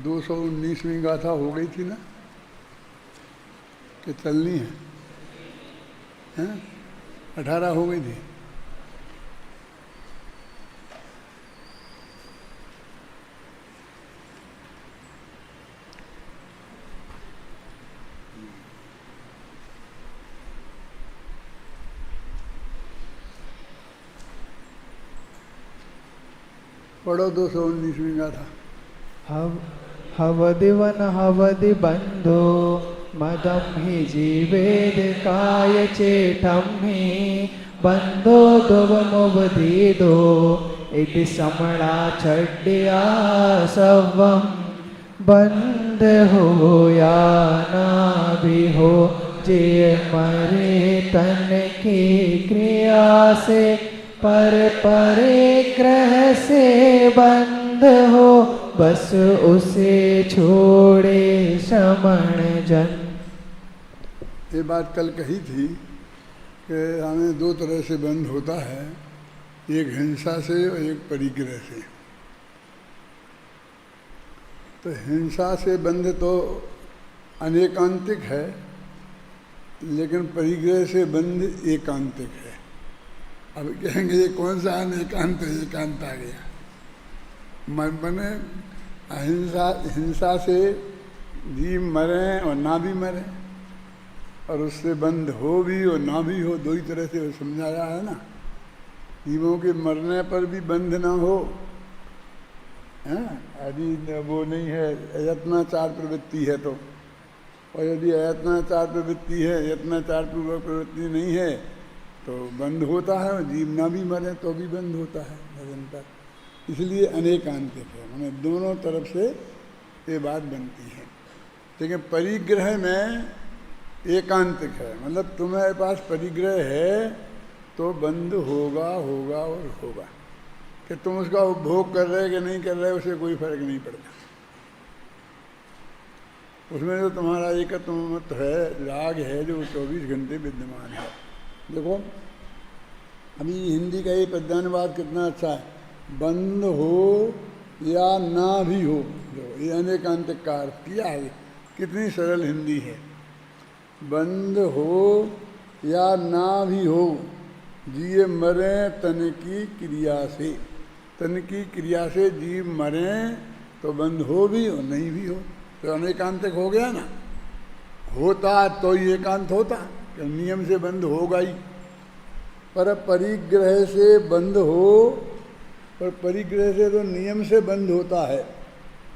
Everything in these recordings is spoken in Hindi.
219वीं गाथा हो गई थी ना, कि चलनी है, हैं? 18 हो गई थी। पढ़ो 219वीं गाथा। हवदिवन हवदि बंधो मदम हि जीवेद काय चेठम हि बंधो दुवमुवदीदो इति समणा छड्डिया सवम बंध हो या ना भी हो जे मरे तन की क्रिया से पर परिग्रह से बंध हो बस उसे छोड़े श्रमण जन। ये बात कल कही थी कि हमें दो तरह से बंध होता है, एक हिंसा से और एक परिग्रह से। तो हिंसा से बंध तो अनेकांतिक है, लेकिन परिग्रह से बंध एकांतिक है। अब कहेंगे ये कौन सा अनेकांत है? एकांत आ गया। मने हिंसा से जीव मरे और ना भी मरे, और उससे बंध हो भी और ना भी हो, दो ही तरह से समझाया है ना। जीवों के मरने पर भी बंध ना हो, यदि वो नहीं है, यत्नाचार प्रवृत्ति है तो, और यदि यत्नाचार प्रवृत्ति है, यत्नाचार पूर्वक प्रवृत्ति नहीं है तो बंध होता है, और जीव ना भी मरे तो भी बंध होता है निरंतर। इसलिए अनेकांतिक है, मैंने दोनों तरफ से ये बात बनती है। लेकिन परिग्रह में एकांतिक है, मतलब तुम्हारे पास परिग्रह है तो बंध होगा होगा और होगा। कि तुम उसका उपभोग कर रहे कि नहीं कर रहे उसे कोई फर्क नहीं पड़ता। उसमें जो तुम्हारा एकत्व मत है, राग है, जो 24 घंटे विद्यमान है। देखो अभी हिंदी का ये पद्यानुवाद कितना अच्छा है, बंद हो या ना भी हो, जो ये अनेकांतिक का अर्थ किया है, कितनी सरल हिंदी है। बंद हो या ना भी हो, जिए मरे तन की क्रिया से। तन की क्रिया से जीव मरे तो बंद हो भी और नहीं भी हो, तो अनेकांतिक हो गया ना। होता तो ही एकांत होता, कि नियम से बंद होगा ही। पर परिग्रह से बंद हो, पर परिग्रह से तो नियम से बंद होता है,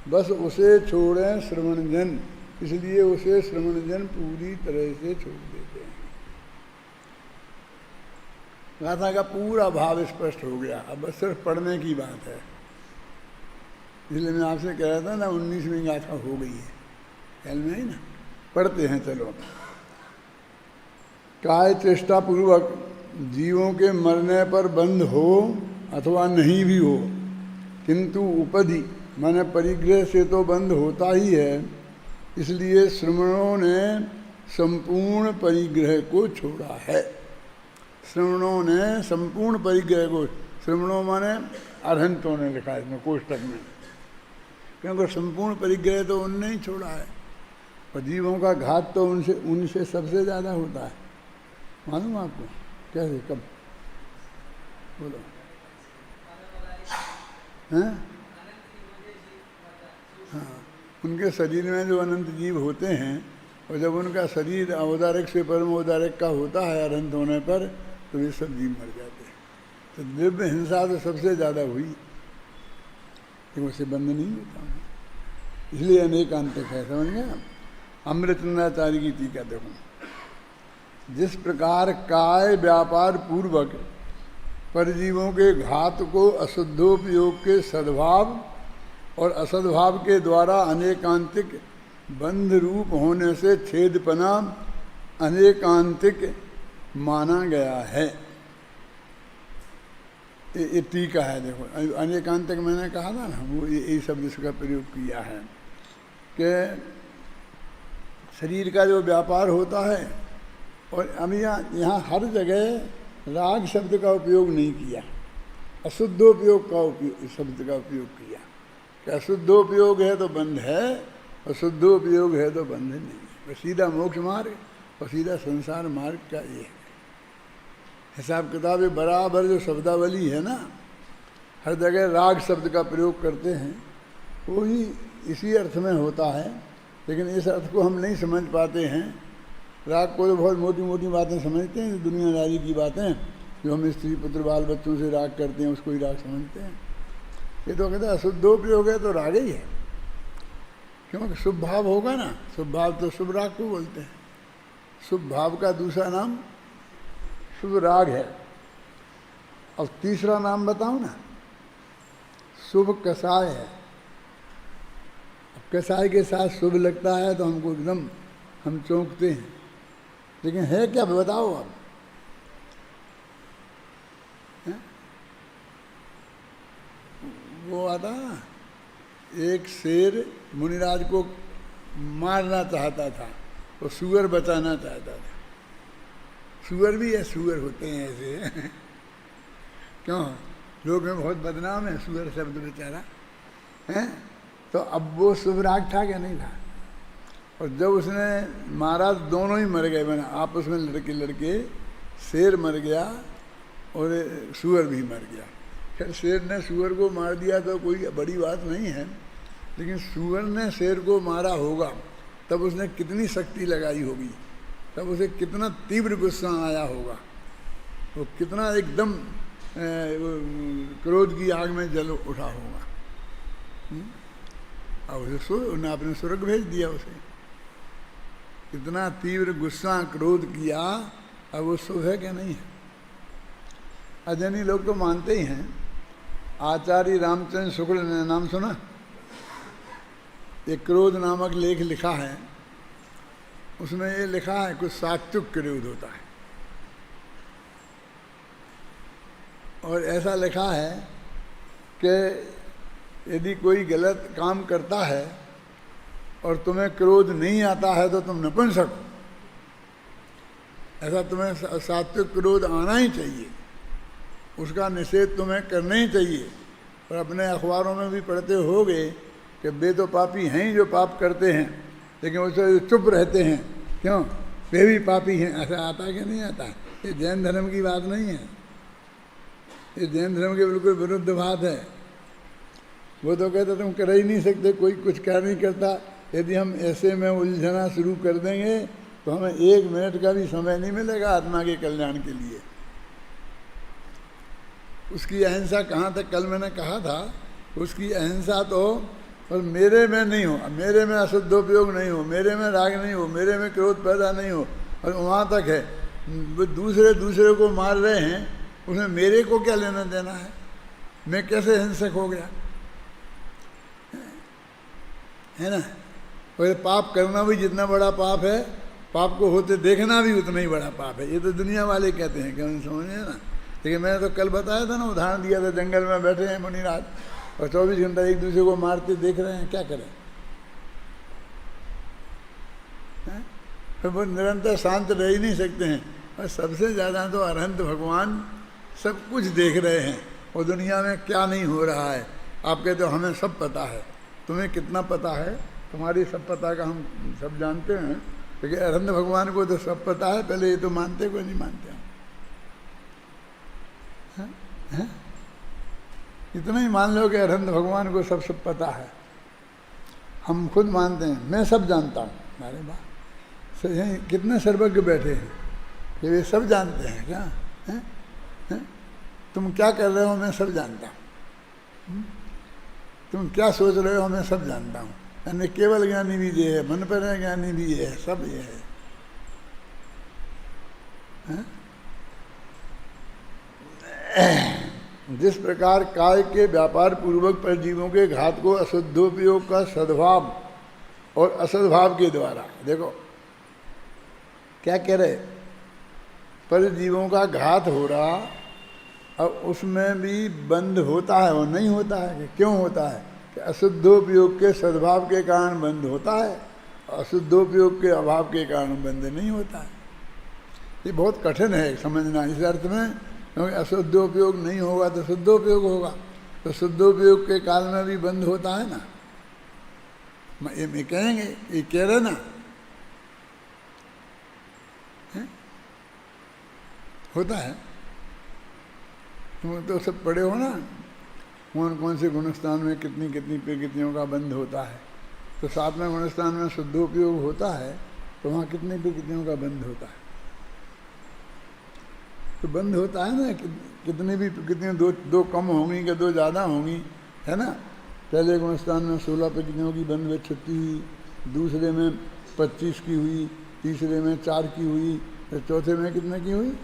बस उसे छोड़ें श्रवणजन, इसलिए उसे श्रवणजन पूरी तरह से छोड़ देते हैं। गाथा का पूरा भाव स्पष्ट हो गया, अब बस सिर्फ पढ़ने की बात है। इसलिए मैं आपसे कह रहा था ना 19वीं गाथा हो गई है, ख्याल में ही ना। पढ़ते हैं चलो। काय चेष्टा पूर्वक जीवों के मरने पर बंद हो अथवा नहीं भी हो, किंतु उपधि माने परिग्रह से तो बंद होता ही है, इसलिए श्रमणों ने संपूर्ण परिग्रह को छोड़ा है। श्रमणों ने संपूर्ण परिग्रह को, श्रमणों माने अरहंतों ने लिखा है इसमें कोष्टक में, क्योंकि संपूर्ण परिग्रह तो उनने ही छोड़ा है। और जीवों का घात तो उनसे सबसे ज़्यादा होता है। मालूम आपको कैसे, कब? बोलो। हैं? हाँ, उनके शरीर में जो अनंत जीव होते हैं, और जब उनका शरीर औदारिक से परम औदारिक का होता है अनंत होने पर, तो वे सब जीव मर जाते हैं। तो दिव्य हिंसा तो सबसे ज़्यादा हुई, लेकिन उसे बंद नहीं होता, इसलिए अनेकांतिक है। समझ गया? अमृतचंद्राचार्य की टीका देखो। जिस प्रकार काय व्यापार पूर्वक परजीवों के घात को अशुद्धोपयोग के सद्भाव और असद्भाव के द्वारा अनेकांतिक बंध रूप होने से छेदपना अनेकांतिक माना गया है। ये टीका है देखो। अनेकांतिक मैंने कहा था ना, वो यही शब्द इसका प्रयोग किया है कि शरीर का जो व्यापार होता है, और हम यहाँ हर जगह राग शब्द का उपयोग नहीं किया, अशुद्धोपयोग का उपयोग शब्द का उपयोग किया। कि अशुद्धोपयोग है तो बंध है और शुद्धोपयोग है तो बंध नहीं है। और सीधा मोक्ष मार्ग और सीधा संसार मार्ग का ये है हिसाब किताब। बराबर जो शब्दावली है ना, हर जगह राग शब्द का प्रयोग करते हैं, वो ही इसी अर्थ में होता है, लेकिन इस अर्थ को हम नहीं समझ पाते हैं। राग को तो बहुत मोटी मोटी बातें समझते हैं, दुनियादारी की बातें, जो हम स्त्री पुत्र बाल बच्चों से राग करते हैं उसको ही राग समझते हैं। ये तो कहते हैं अशुद्धोपयोग है तो राग ही है, क्योंकि शुभ भाव होगा ना, शुभ भाव तो शुभ राग को बोलते हैं। शुभ भाव का दूसरा नाम शुभ राग है। और तीसरा नाम बताऊं ना, शुभ कसाय है। अब कसाय के साथ शुभ लगता है तो हमको एकदम हम चौंकते हैं, लेकिन है क्या बताओ अब। वो आता ना, एक शेर मुनिराज को मारना चाहता था, वो सुअर बचाना चाहता था। सुअर भी है, सुअर होते हैं ऐसे क्यों, लोग में बहुत बदनाम है सुअर शब्द बेचारा है। तो अब वो शुभ राग था क्या, नहीं था। और जब उसने मारा दोनों ही मर गए, मैंने आपस में लड़के लड़के, शेर मर गया और सुअर भी मर गया। खैर शेर ने सुअर को मार दिया तो कोई बड़ी बात नहीं है, लेकिन सुअर ने शेर को मारा होगा तब उसने कितनी शक्ति लगाई होगी, तब उसे कितना तीव्र गुस्सा आया होगा, वो कितना एकदम क्रोध की आग में जल उठा होगा। अब उसे उन्हें अपने स्वर्ग भेज दिया उसे, कितना तीव्र गुस्सा क्रोध किया। अब वो शुभ है क्या, नहीं है। अजनी लोग तो मानते ही हैं। आचार्य रामचंद्र शुक्ल ने नाम सुना, एक क्रोध नामक लेख लिखा है, उसमें ये लिखा है कुछ सात्विक क्रोध होता है, और ऐसा लिखा है कि यदि कोई गलत काम करता है और तुम्हें क्रोध नहीं आता है तो तुम नपुंसक हो। ऐसा तुम्हें सात्विक क्रोध आना ही चाहिए, उसका निषेध तुम्हें करना ही चाहिए। और अपने अखबारों में भी पढ़ते होगे कि वे तो पापी हैं ही जो पाप करते हैं, लेकिन वो तो चुप रहते हैं, क्यों, वे भी पापी हैं। ऐसा आता है कि नहीं आता। ये जैन धर्म की बात नहीं है, ये जैन धर्म के बिल्कुल विरुद्ध बात है। वो तो कहते तुम कर ही नहीं सकते, कोई कुछ कर नहीं करता। यदि हम ऐसे में उलझना शुरू कर देंगे तो हमें 1 मिनट का भी समय नहीं मिलेगा आत्मा के कल्याण के लिए। उसकी अहिंसा कहाँ तक, कल मैंने कहा था, उसकी अहिंसा तो और मेरे में नहीं हो, मेरे में अशुद्धोपयोग नहीं हो, मेरे में राग नहीं हो, मेरे में क्रोध पैदा नहीं हो, और वहाँ तक है। वो दूसरे को मार रहे हैं, उसमें मेरे को क्या लेना देना है, मैं कैसे हिंसक हो गया, है ना। और पाप करना भी जितना बड़ा पाप है, पाप को होते देखना भी उतना ही बड़ा पाप है। ये तो दुनिया वाले कहते हैं, क्या समझे ना। लेकिन मैंने तो कल बताया था ना, उदाहरण दिया था, जंगल में बैठे हैं मुनिराज और 24 घंटा एक दूसरे को मारते देख रहे हैं, क्या करें। फिर वो निरंतर शांत रह ही नहीं सकते हैं। और सबसे ज़्यादा तो अरहंत भगवान सब कुछ देख रहे हैं, और दुनिया में क्या नहीं हो रहा है। आप कहते हो हमें सब पता है, तुम्हें कितना पता है, तुम्हारी सब पता का हम सब जानते हैं, लेकिन अरहंत भगवान को तो सब पता है। पहले ये तो मानते को नहीं मानते हैं। इतना ही मान लो कि अरहंत भगवान को सब पता है। हम खुद मानते हैं मैं सब जानता हूँ। अरे वाह, यहीं कितने सर्वज्ञ बैठे हैं कि वे सब जानते हैं। क्या है? तुम क्या कर रहे हो मैं सब जानता हूँ, तुम क्या सोच रहे हो मैं सब जानता हूँ। यानी केवल ज्ञानी भी ये है, मन पर है ज्ञानी भी ये है, सब ये है। जिस प्रकार काय के व्यापार पूर्वक परजीवों के घात को अशुद्धोपयोग का सद्भाव और असद्भाव के द्वारा, देखो क्या कह रहे, परजीवों का घात हो रहा, अब उसमें भी बंध होता है और नहीं होता है। क्यों होता है कि अशुद्धोपयोग के सद्भाव के कारण बंध होता है, अशुद्धोपयोग के अभाव के कारण बंध नहीं होता है। ये बहुत कठिन है समझना इस अर्थ में, क्योंकि अशुद्धोपयोग नहीं होगा तो शुद्धोपयोग होगा, तो शुद्धोपयोग के काल में भी बंद होता है ना। ये कहेंगे, ये कह रहे ना, होता है। तुम तो सब पढ़े हो ना, कौन कौन से गुणस्थान में कितनी कितनी प्रकृतियों का बंध होता है। तो 7वें गुणस्थान में शुद्धोपयोग होता है, तो वहाँ कितनी प्रकृतियों का बंध होता है। तो बंद होता है ना, कितनी भी प्रकृतियाँ, दो कम होंगी कि दो ज़्यादा होंगी, है ना। पहले गुणस्थान में 16 प्रकृतियों की बंध विच्छुत्ति हुई, दूसरे में 25 की हुई, तीसरे में 4 की हुई, फिर चौथे में कितने की हुई,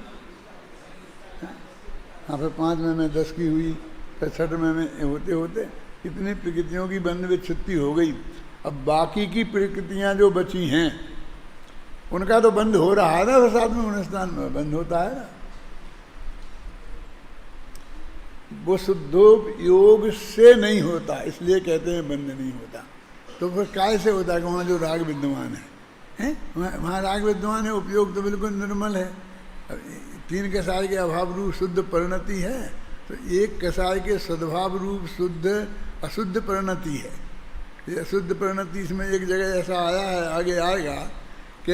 हाँ, फिर 5वें में 10 की हुई, फिर 6वें में होते होते कितनी प्रकृतियों की बंध विच्छुत्ति हो गई। अब बाकी की प्रकृतियाँ जो बची हैं उनका तो बंद हो रहा है ना, 7वें गुणस्थान में बंद होता है ना। वो शुद्धोपयोग से नहीं होता, इसलिए कहते हैं बंद नहीं होता। तो फिर काय से होता है कि वहाँ जो राग विद्यमान है, वहाँ राग विद्यमान है, उपयोग तो बिल्कुल निर्मल है। 3 कसाय के अभाव रूप शुद्ध परिणति है, तो 1 कसाय के सद्भाव रूप शुद्ध अशुद्ध परिणति है। ये अशुद्ध परिणति इसमें एक जगह ऐसा आया है, आगे आएगा कि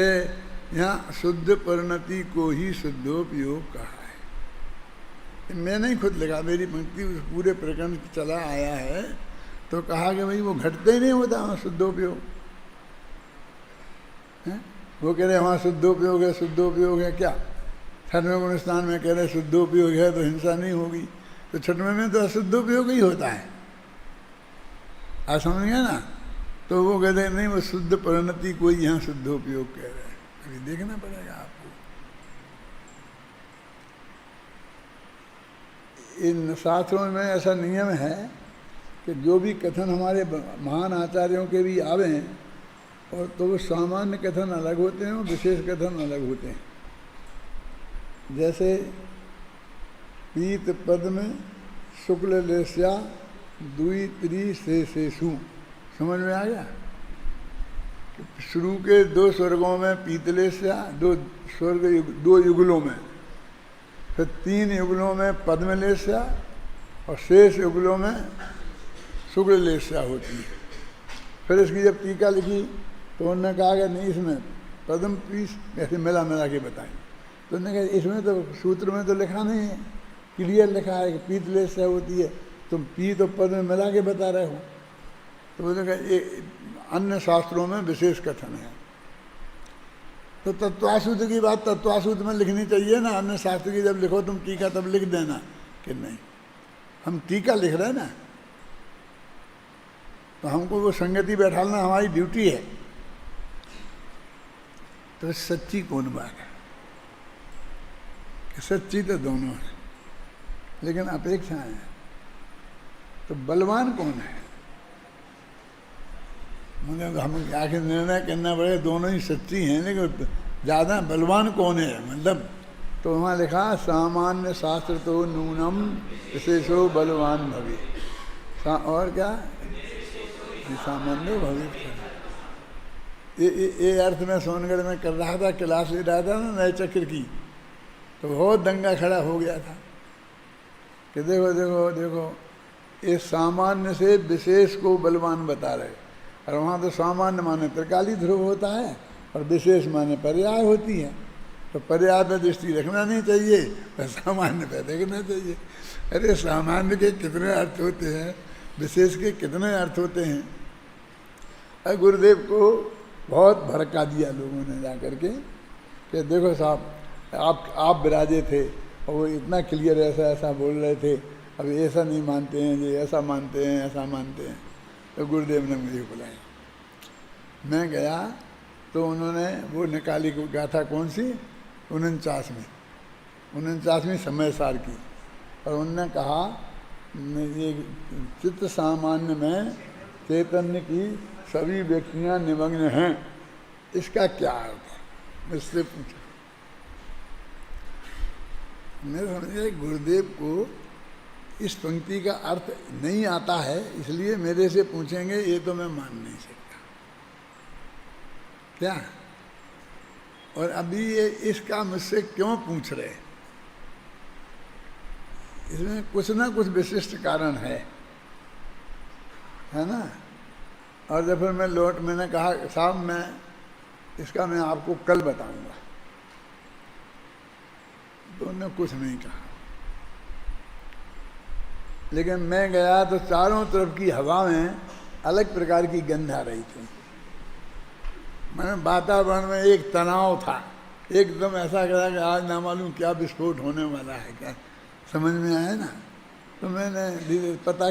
यहाँ शुद्ध परिणति को ही शुद्धोपयोग कहा है। मैं नहीं खुद लिखा, मेरी पंक्ति उस पूरे प्रकरण चला आया है। तो कहा कि भाई वो घटते ही नहीं होता वहाँ शुद्धोपयोग है। वो कह रहे वहाँ शुद्धोपयोग है, शुद्धोपयोग है क्या। 6वें गुणस्थान में कह रहे शुद्धोपयोग है तो हिंसा नहीं होगी, तो 6वें में तो अशुद्धोपयोग ही होता है। आप समझ गए ना। तो वो कहते नहीं, वो शुद्ध परिणति को ही यहाँ शुद्धोपयोग कह रहे हैं। अभी देखना पड़ेगा आपको। इन शास्त्रों में ऐसा नियम है कि जो भी कथन हमारे महान आचार्यों के भी आवे हैं, और तो वो सामान्य कथन अलग होते हैं और विशेष कथन अलग होते हैं। जैसे पीत पद में शुक्ल लेस्या दुई त्री शेषु, समझ में आ गया। शुरू के 2 स्वर्गों में पीतलेस्या, 2 स्वर्ग 2 युगलों में, फिर 3 युगलों में पद्मलेस्या और शेष युगलों में शुक्ल लेस्या होती है। फिर इसकी जब टीका लिखी तो उन्होंने कहा कि नहीं, इसमें पद्म पीस ऐसे मिला के बताएं। तो उन्होंने कहा इसमें तो सूत्र में तो लिखा नहीं है, क्लियर लिखा है कि पीत लेस्या होती है, तुम पीत और पद में मिला के बता रहे हो। तो उन्होंने कहा अन्य शास्त्रों में विशेष कथन है। तो तत्वासूत्र की बात तत्वासूत्र में लिखनी चाहिए ना। अन्य शास्त्र की जब लिखो तुम टीका तब लिख देना कि नहीं, हम टीका लिख रहे हैं ना, तो हमको वो संगति बैठाना हमारी ड्यूटी है। तो सच्ची कौन बात है कि सच्ची तो दोनों है, लेकिन अपेक्षाएं हैं। तो बलवान कौन है, मुझे हम आखिर निर्णय करना पड़ेगा। दोनों ही सच्ची हैं, लेकिन ज़्यादा बलवान कौन है, मतलब तो वहाँ लिखा सामान्य शास्त्र तो नूनम विशेषो बलवान भवे, और क्या सामान्य भविष्य। ये अर्थ में सोनगढ़ में कर रहा था, क्लास ले रहा था ना नए चक्र की, तो बहुत दंगा खड़ा हो गया था कि देखो देखो देखो ये सामान्य से विशेष को बलवान बता रहे। और वहाँ तो सामान्य माने त्रिकाली ध्रुव होता है और विशेष माने पर्याय होती है। तो पर्याय पर दृष्टि रखना नहीं चाहिए और सामान्य पर देखना चाहिए। अरे सामान्य के कितने अर्थ होते हैं, विशेष के कितने अर्थ होते हैं। और गुरुदेव को बहुत भड़का दिया लोगों ने जा कर के कि देखो साहब आप विराजे थे और वो इतना क्लियर ऐसा ऐसा बोल रहे थे, अब ऐसा नहीं मानते हैं, ये ऐसा मानते हैं, ऐसा मानते हैं। तो गुरुदेव ने मुझे बुलाया, मैं गया तो उन्होंने वो निकाली गाथा कौन सी 49वीं समय सार की, और उन्होंने कहा ये चित्त सामान्य में चैतन्य की सभी व्यक्तियां निमग्न हैं, इसका क्या अर्थ है, मुझसे पूछा। मैं समझा गुरुदेव को इस पंक्ति का अर्थ नहीं आता है, इसलिए मेरे से पूछेंगे ये तो मैं मान नहीं सकता क्या। और अभी ये इसका मुझसे क्यों पूछ रहे, इसमें कुछ ना कुछ विशिष्ट कारण है ना। और जब फिर मैंने कहा साहब मैं इसका मैं आपको कल बताऊंगा, तो उन्होंने कुछ नहीं कहा। लेकिन मैं गया तो चारों तरफ की हवा में अलग प्रकार की गंध आ रही थी। मैंने वातावरण में एक तनाव था, एकदम ऐसा लगा कि आज ना मालूम क्या विस्फोट होने वाला है, क्या समझ में आया ना। तो मैंने धीरे पता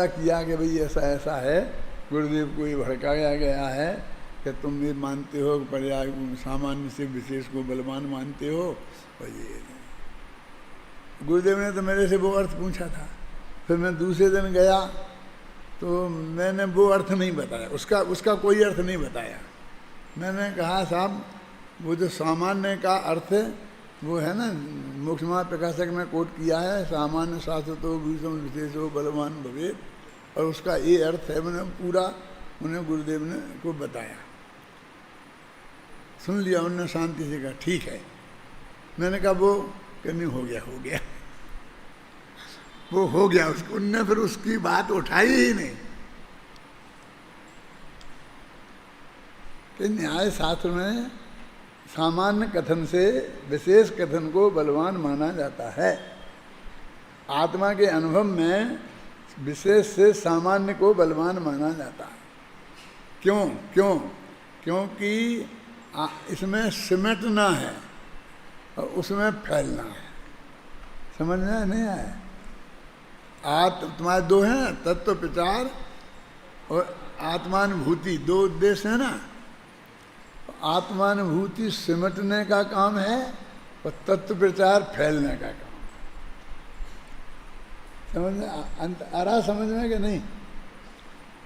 किया कि भाई ऐसा ऐसा है, गुरुदेव को ये भड़काया गया है कि तुम ये मानते हो पर्याय सामान्य से विशेष को बलवान मानते हो। और ये गुरुदेव ने तो मेरे से वो अर्थ पूछा था। फिर मैं दूसरे दिन गया तो मैंने वो अर्थ नहीं बताया, उसका कोई अर्थ नहीं बताया। मैंने कहा साहब वो जो सामान्य का अर्थ है वो है ना, मोक्षमार्ग प्रकाशक में कोट किया है, सामान्य शाश्वतो भूषण विशेषो बलवान भवेत्, और उसका ये अर्थ है। मैंने पूरा उन्हें गुरुदेव ने को बताया, सुन लिया उन्होंने, शांति से कहा ठीक है। मैंने कहा वो कहनी हो गया वो हो गया। उसको उनने फिर उसकी बात उठाई ही नहीं कि न्याय शास्त्र में सामान्य कथन से विशेष कथन को बलवान माना जाता है। आत्मा के अनुभव में विशेष से सामान्य को बलवान माना जाता है। क्योंकि इसमें सिमटना है और उसमें फैलना है। समझ में नहीं आया? तुम्हारे दो हैं, तत्व प्रचार और आत्मानुभूति, दो उद्देश्य है ना। आत्मानुभूति सिमटने का काम है और तत्व प्रचार फैलने का काम। समझ में आ रहा समझ में कि नहीं?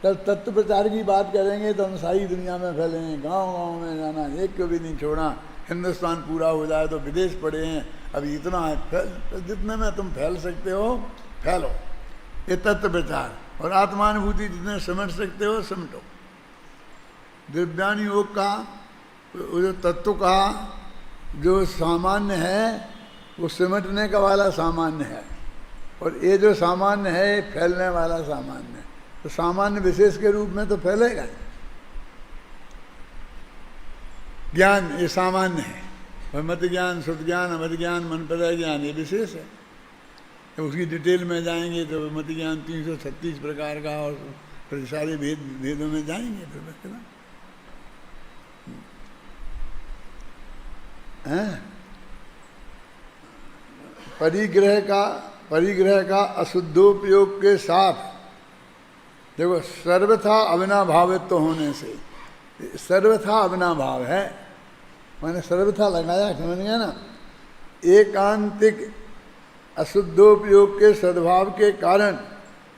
तब तत्व प्रचार की बात करेंगे तो हम सारी दुनिया में फैलेंगे, गांव में जाना, एक को भी नहीं छोड़ना। हिंदुस्तान पूरा हो जाए तो विदेश पड़े हैं, अभी इतना है, जितने में तुम फैल सकते हो फैलो, ये तत्व प्रचार। और आत्मानुभूति जितने समझ सकते हो समझो। दिव्यान योग का जो तत्व का जो सामान्य है वो सिमटने का वाला सामान्य है, और ये जो सामान्य है ये फैलने वाला सामान्य है। तो सामान्य विशेष के रूप में तो फैलेगा। ज्ञान ये सामान्य है, और मत ज्ञान, शुद्ध ज्ञान, अमत ज्ञान, मन प्रदय ज्ञान ये विशेष है। तो उसकी डिटेल में जाएंगे तो मत ज्ञान 336 प्रकार का, और फिर सारे भेदों में जाएंगे फिर बस ना। परिग्रह का अशुद्धोपयोग के साथ देखो, सर्वथा अविनाभावित्व होने से, सर्वथा अविनाभाव है, मैंने सर्वथा लगाया, समझ गया ना। एकांतिक अशुद्धोपयोग के सद्भाव के कारण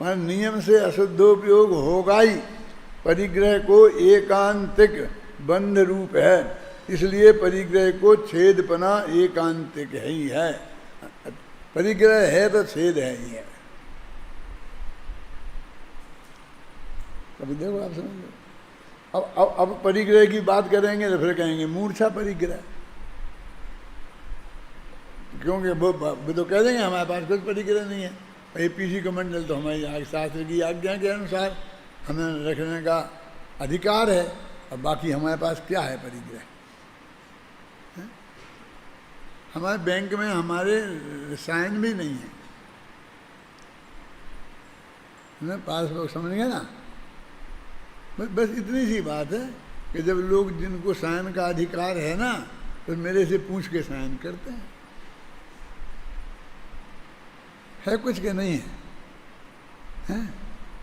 मान नियम से अशुद्धोपयोग होगा ही। परिग्रह को एकांतिक बंध रूप है, इसलिए परिग्रह को छेदपना एकांतिक ही है। परिग्रह है तो छेद है ही है। अभी देखो आप समझ लो। अब परिग्रह की बात करेंगे तो फिर कहेंगे मूर्छा परिग्रह, क्योंकि वो तो कह देंगे हमारे पास कुछ परिग्रह नहीं है। APC कमंडल तो हमारी शास्त्र की आज्ञा के अनुसार हमें रखने का अधिकार है, और बाकी हमारे पास क्या है परिग्रह? हमारे बैंक में हमारे साइन भी नहीं है ना, पासबुक, समझ गए ना। बस इतनी सी बात है कि जब लोग जिनको साइन का अधिकार है ना, तो मेरे से पूछ के साइन करते हैं। है कुछ के नहीं है? हैं?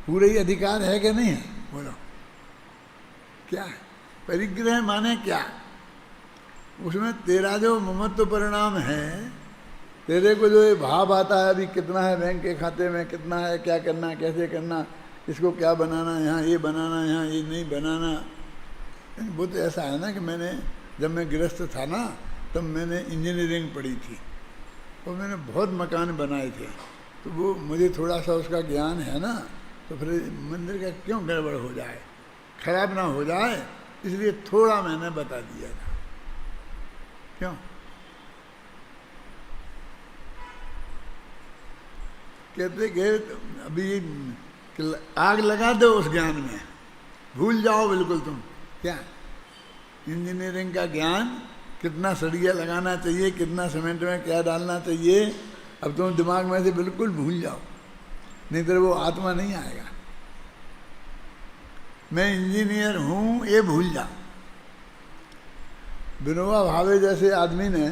पूरे ही अधिकार है कि नहीं है? बोलो क्या है? परिग्रह माने क्या? उसमें तेरा जो ममत्व परिणाम है, तेरे को जो ये भाव आता है अभी कितना है बैंक के खाते में, कितना है, क्या करना, कैसे करना, इसको क्या बनाना, यहाँ ये बनाना, यहाँ ये नहीं बनाना। वो तो ऐसा है ना कि मैंने जब मैं गृहस्थ था ना, तब मैंने इंजीनियरिंग पढ़ी थी और मैंने बहुत मकान बनाए थे, तो वो मुझे थोड़ा सा उसका ज्ञान है ना, तो फिर मंदिर का क्यों गड़बड़ हो जाए, खराब ना हो जाए, इसलिए थोड़ा मैंने बता दिया था। क्यों? कहते कि अभी आग लगा दो उस ज्ञान में, भूल जाओ बिल्कुल तुम। क्या इंजीनियरिंग का ज्ञान, कितना सरिया लगाना चाहिए, कितना सीमेंट में क्या डालना चाहिए, अब तुम दिमाग में से बिल्कुल भूल जाओ, नहीं तो वो आत्मा नहीं आएगा। मैं इंजीनियर हूँ ये भूल जा। विनोबा भावे जैसे आदमी ने,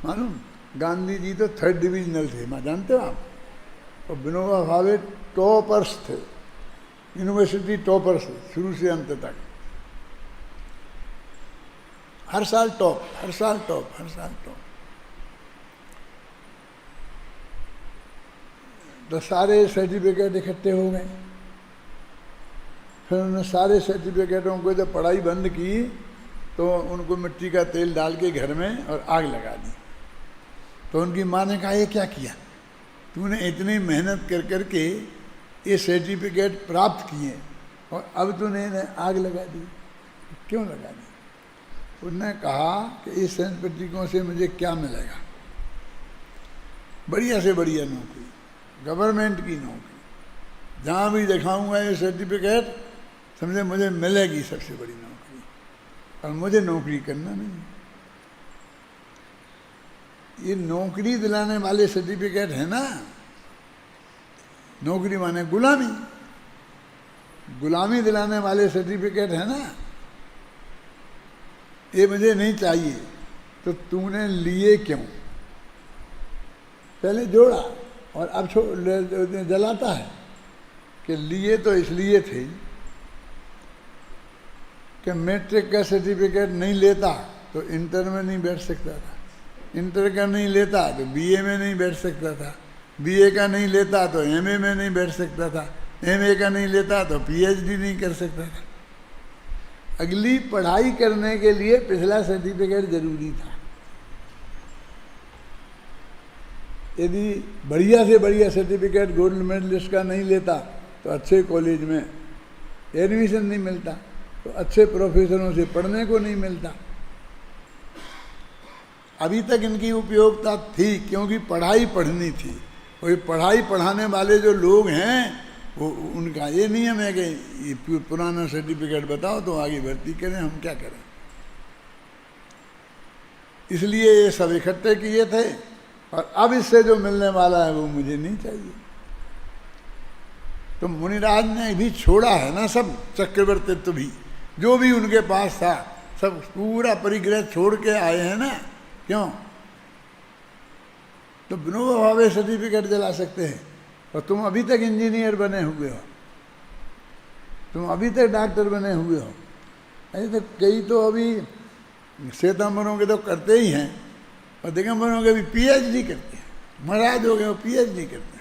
मालूम गांधी जी तो 3rd डिविजनल थे, मैं जानते हो आप, और विनोबा भावे टॉपर्स थे, यूनिवर्सिटी टॉपर्स शुरू से अंत तक, हर साल टॉप, हर साल टॉप, हर साल टॉप। तो सारे सर्टिफिकेट इकट्ठे हो गए। फिर उन्होंने सारे सर्टिफिकेटों को जब पढ़ाई बंद की तो उनको मिट्टी का तेल डाल के घर में और आग लगा दी। तो उनकी माँ ने कहा ये क्या किया तूने, इतनी मेहनत कर कर के ये सर्टिफिकेट प्राप्त किए और अब तूने इन्हें आग लगा दी, क्यों लगा दी? उन्होंने कहा कि इस सर्टिफिकेटों से मुझे क्या मिलेगा, बढ़िया से बढ़िया नौकरी, गवर्नमेंट की नौकरी, जहाँ भी दिखाऊंगा ये सर्टिफिकेट समझे मुझे मिलेगी सबसे बड़ी नौकरी, और मुझे नौकरी करना नहीं। ये नौकरी दिलाने वाले सर्टिफिकेट है ना, नौकरी माने गुलामी, गुलामी दिलाने वाले सर्टिफिकेट है ना, ये मुझे नहीं चाहिए। तो तूने लिए क्यों? पहले जोड़ा और अब जलाता है कि लिए तो इसलिए थे कि मैट्रिक का सर्टिफिकेट नहीं लेता तो इंटर में नहीं बैठ सकता था, इंटर का नहीं लेता तो बीए में नहीं बैठ सकता था, बीए का नहीं लेता तो एमए में नहीं बैठ सकता था, एमए का नहीं लेता तो पीएचडी नहीं कर सकता था। अगली पढ़ाई करने के लिए पिछला सर्टिफिकेट जरूरी था। यदि बढ़िया से बढ़िया सर्टिफिकेट गोल्ड मेडलिस्ट का नहीं लेता तो अच्छे कॉलेज में एडमिशन नहीं मिलता, तो अच्छे प्रोफेसरों से पढ़ने को नहीं मिलता। अभी तक इनकी उपयोगिता थी क्योंकि पढ़ाई पढ़नी थी, और ये पढ़ाई पढ़ाने वाले जो लोग हैं वो उनका ये नियम है कि ये पुराना सर्टिफिकेट बताओ तो आगे भर्ती करें, हम क्या करें। इसलिए ये सब इकट्ठे किए थे, और अब इससे जो मिलने वाला है वो मुझे नहीं चाहिए। तो मुनिराज ने भी छोड़ा है ना सब, चक्रवर्तित्व भी जो भी उनके पास था सब पूरा परिग्रह छोड़ के आए हैं ना। क्यों? तो विनोबा भावे सर्टिफिकेट जला सकते हैं और तुम अभी तक इंजीनियर बने हुए हो, तुम अभी तक डॉक्टर बने हुए हो। ऐसे तो कई तो अभी श्वेतांबरों के तो करते ही हैं, और दिगंबरों के भी पीएचडी करते हैं, महाराज हो गए वो पीएचडी करते हैं।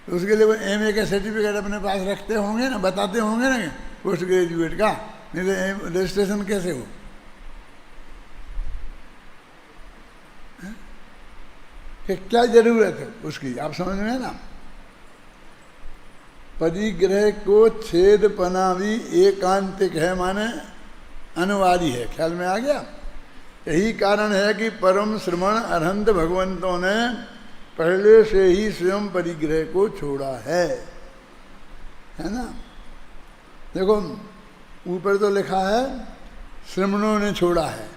तो उसके लिए वो एमए का सर्टिफिकेट अपने पास रखते होंगे ना, बताते होंगे ना पोस्ट ग्रेजुएट का, नहीं तो रजिस्ट्रेशन कैसे हो? कि क्या जरूरत है उसकी, आप समझ में ना। परिग्रह को छेद पना भी एकांतिक है, माने अनिवार्य है। ख्याल में आ गया? यही कारण है कि परम श्रमण अरहंत भगवंतों ने पहले से ही स्वयं परिग्रह को छोड़ा है ना। देखो ऊपर तो लिखा है श्रमणों ने छोड़ा है,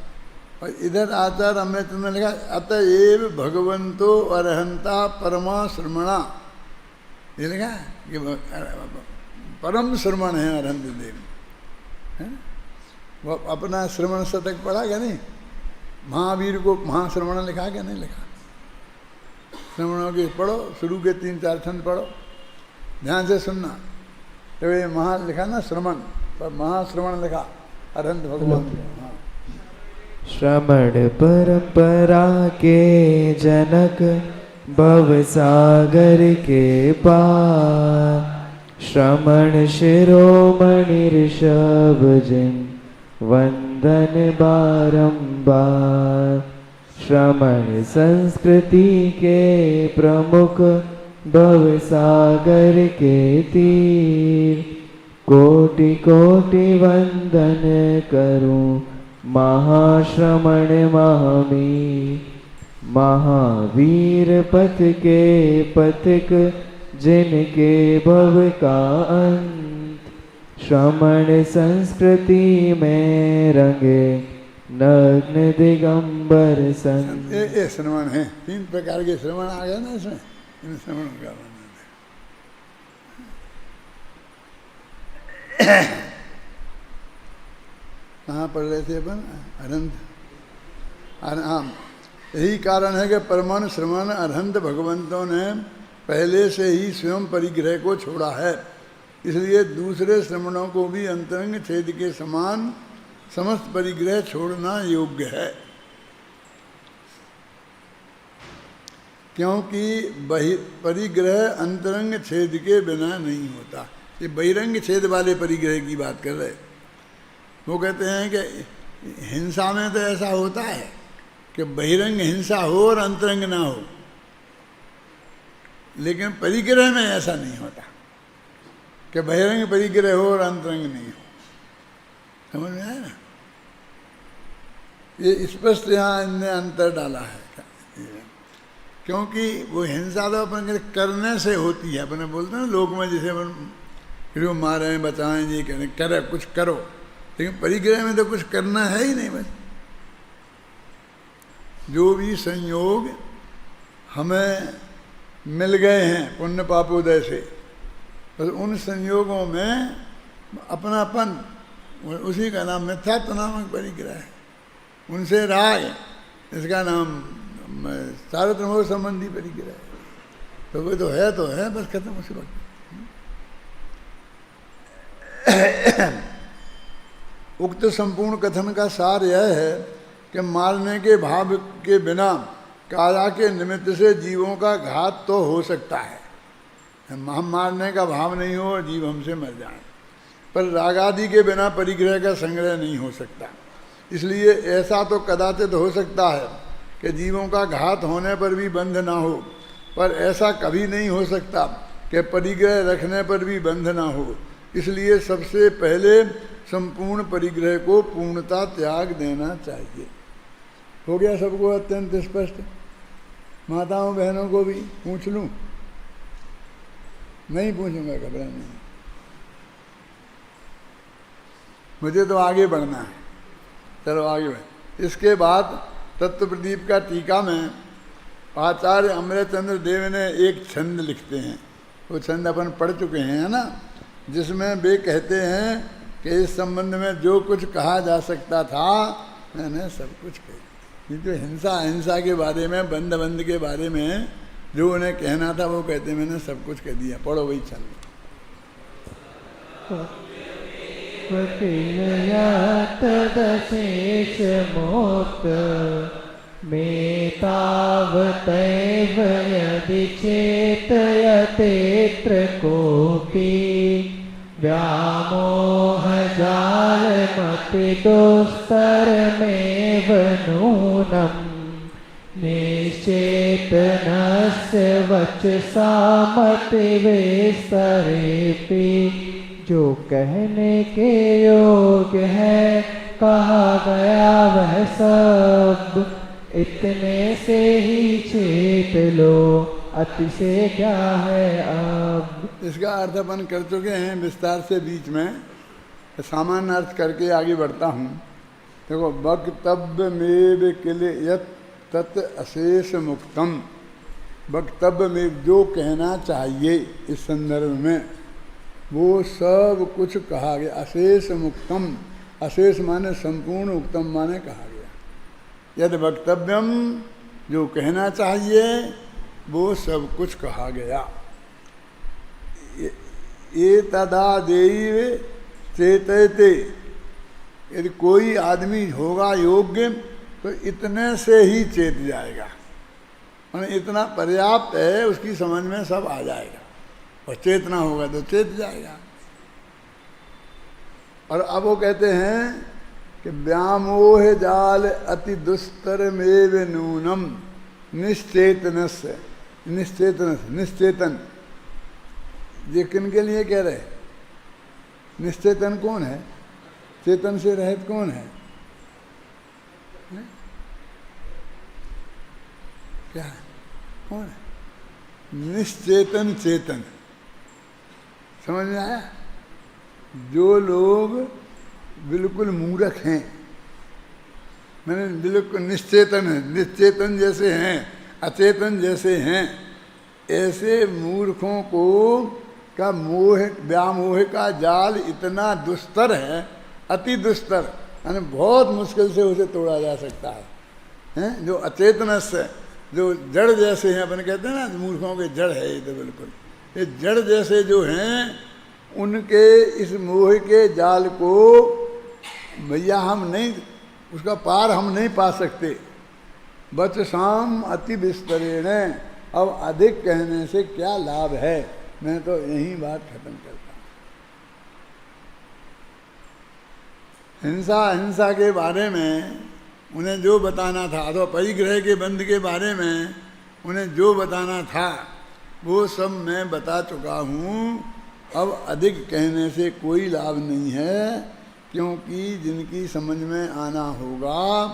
और इधर आचार्य अमृत में लिखा अतएव भगवंतो अरहंता परमा श्रमणा, ये लिखा है कि परम श्रमण है अरहंत देव, है ना। वो अपना श्रवण शतक पढ़ा क्या नहीं, महावीर को महाश्रवण लिखा क्या नहीं लिखा? श्रवणों के पढ़ो, शुरू के 3-4 छंद पढ़ो, ध्यान से सुनना। तो ये महा लिखा ना श्रवण, पर महाश्रवण लिखा अरहंत भगवान। श्रमण परंपरा के जनक भवसागर के पार, श्रमण शिरोमणि ऋषभ जिन वंदन बारंबार। श्रमण संस्कृति के प्रमुख भवसागर के तीर, कोटि कोटि वंदन करूं महाश्रमण महामी। महावीर पथ के पथिक जिनके भव का अंत, श्रमण संस्कृति में रंगे नग्न दिगंबर संत। ये श्रवण है, 3 प्रकार के श्रवण आ गए ना इसमें, इन श्रवण का वर्णन है। कहाँ पढ़ रहे थे अपन? अनंत। हाँ, यही कारण है कि परमाणु श्रवण अरहंत भगवंतों ने पहले से ही स्वयं परिग्रह को छोड़ा है, इसलिए दूसरे श्रवणों को भी अंतरंग छेद के समान समस्त परिग्रह छोड़ना योग्य है, क्योंकि परिग्रह अंतरंग छेद के बिना नहीं होता। ये बहिरंग छेद वाले परिग्रह की बात कर रहे। वो कहते हैं कि हिंसा में तो ऐसा होता है कि बहिरंग हिंसा हो और अंतरंग ना हो, लेकिन परिग्रह में ऐसा नहीं होता कि बहिरंग परिग्रह हो और अंतरंग नहीं हो। समझ में आया ना? ये स्पष्ट यहाँ इनने अंतर डाला है, क्योंकि वो हिंसा तो अपन करने से होती है। अपने बोलते हैं ना लोक में, जैसे अपन फिर मारें बचाएं ये करें, करे कुछ करो, लेकिन परिग्रह में तो कुछ करना है ही नहीं। बस जो भी संयोग हमें मिल गए हैं पुण्य पापोदय से, बस उन संयोगों में अपनापन, उसी का नाम मिथ्यात्व नामक परिग्रह है। उनसे राग, इसका नाम तारतम्य संबंधी परिग्रह है। तो वो तो है, बस खत्म उसी वक्त। उक्त संपूर्ण कथन का सार यह है कि मारने के भाव के बिना काया के निमित्त से जीवों का घात तो हो सकता है। हम मारने का भाव नहीं हो और जीव हमसे मर जाए, पर रागादि के बिना परिग्रह का संग्रह नहीं हो सकता। इसलिए ऐसा तो कदाचित हो सकता है कि जीवों का घात होने पर भी बंध ना हो, पर ऐसा कभी नहीं हो सकता कि परिग्रह रखने पर भी बंध ना हो। इसलिए सबसे पहले संपूर्ण परिग्रह को पूर्णता त्याग देना चाहिए। हो गया सबको अत्यंत स्पष्ट? माताओं बहनों को भी पूछ लूं? नहीं पूछूंगा, घबरा नहीं, मुझे तो आगे बढ़ना है। चलो आगे बढ़। इसके बाद तत्व प्रदीप का टीका में आचार्य अमृतचंद्र देव ने एक छंद लिखते हैं, वो छंद अपन पढ़ चुके हैं, है ना, जिसमें वे कहते हैं कि इस संबंध में जो कुछ कहा जा सकता था मैंने सब कुछ कह दिया। जो हिंसा अहिंसा के बारे में, बंद के बारे में जो उन्हें कहना था वो कहते मैंने सब कुछ कह दिया। पढ़ो वही छंद। तदशेष मोक्त मेतावतैव यदि चेतयतेऽत्र कोऽपि व्यामोहजालमपि दुस्तरमेव नूनम् निश्चेतनस्य वचसामतिविस्तरेऽपि जो कहने के योग्य है कहा गया वह सब, इतने से ही चेत लो, अतिशय क्या है अब। इसका अर्थ अपन कर चुके हैं विस्तार से बीच में, सामान्य अर्थ करके आगे बढ़ता हूँ। देखो, वक्तव्य में किल यत् तत् अशेष मुक्तम, वक्तव्य में जो कहना चाहिए इस संदर्भ में वो सब कुछ कहा गया। अशेष मुक्तम, अशेष माने संपूर्ण, उत्तम माने कहा गया। यद वक्तव्यम, जो कहना चाहिए वो सब कुछ कहा गया। ये तदादेव चेतयते, यदि कोई आदमी होगा योग्य तो इतने से ही चेत जाएगा, माने इतना पर्याप्त है, उसकी समझ में सब आ जाएगा। और चेतना होगा तो चेत जाएगा। और अब वो कहते हैं कि व्यामोह जाल अति दुस्तर मेव नूनम निश्चेतनस्य, निश्चेतन, ये किन के लिए कह रहे? निश्चेतन कौन है? चेतन से रहित कौन है? क्या है? कौन है? निश्चेतन चेतन। समझ में आया? जो लोग बिल्कुल मूर्ख हैं, मैंने बिल्कुल निश्चेतन है, निश्चेतन जैसे हैं, अचेतन जैसे हैं, ऐसे मूर्खों को का मोह व्यामोह का जाल इतना दुस्तर है, अति दुस्तर, यानी बहुत मुश्किल से उसे तोड़ा जा सकता है, हैं? जो अचेतन से, जो जड़ जैसे हैं, अपन कहते हैं ना मूर्खों के जड़ है ये, तो बिल्कुल ये जड़ जैसे जो हैं, उनके इस मोह के जाल को भैया हम नहीं, उसका पार हम नहीं पा सकते। बच शाम अति विस्तरेण, अब अधिक कहने से क्या लाभ है? मैं तो यही बात खत्म करता हूँ। हिंसा के बारे में उन्हें जो बताना था, अथवा परिग्रह के बंध के बारे में उन्हें जो बताना था, वो सब मैं बता चुका हूँ। अब अधिक कहने से कोई लाभ नहीं है, क्योंकि जिनकी समझ में आना होगा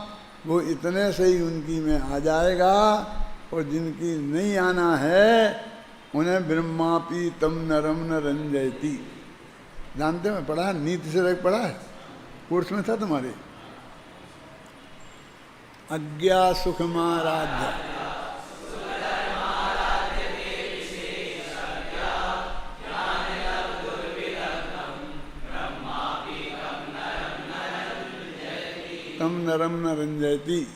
वो इतने से ही उनकी में आ जाएगा, और जिनकी नहीं आना है उन्हें ब्रह्मापि तम नरम न रंजयति। जानते हो, पढ़ा है, नीति से रख पढ़ा है, कोर्स में था तुम्हारे। अज्ञा सुखमाराध्य, तम नरम न रंजयति।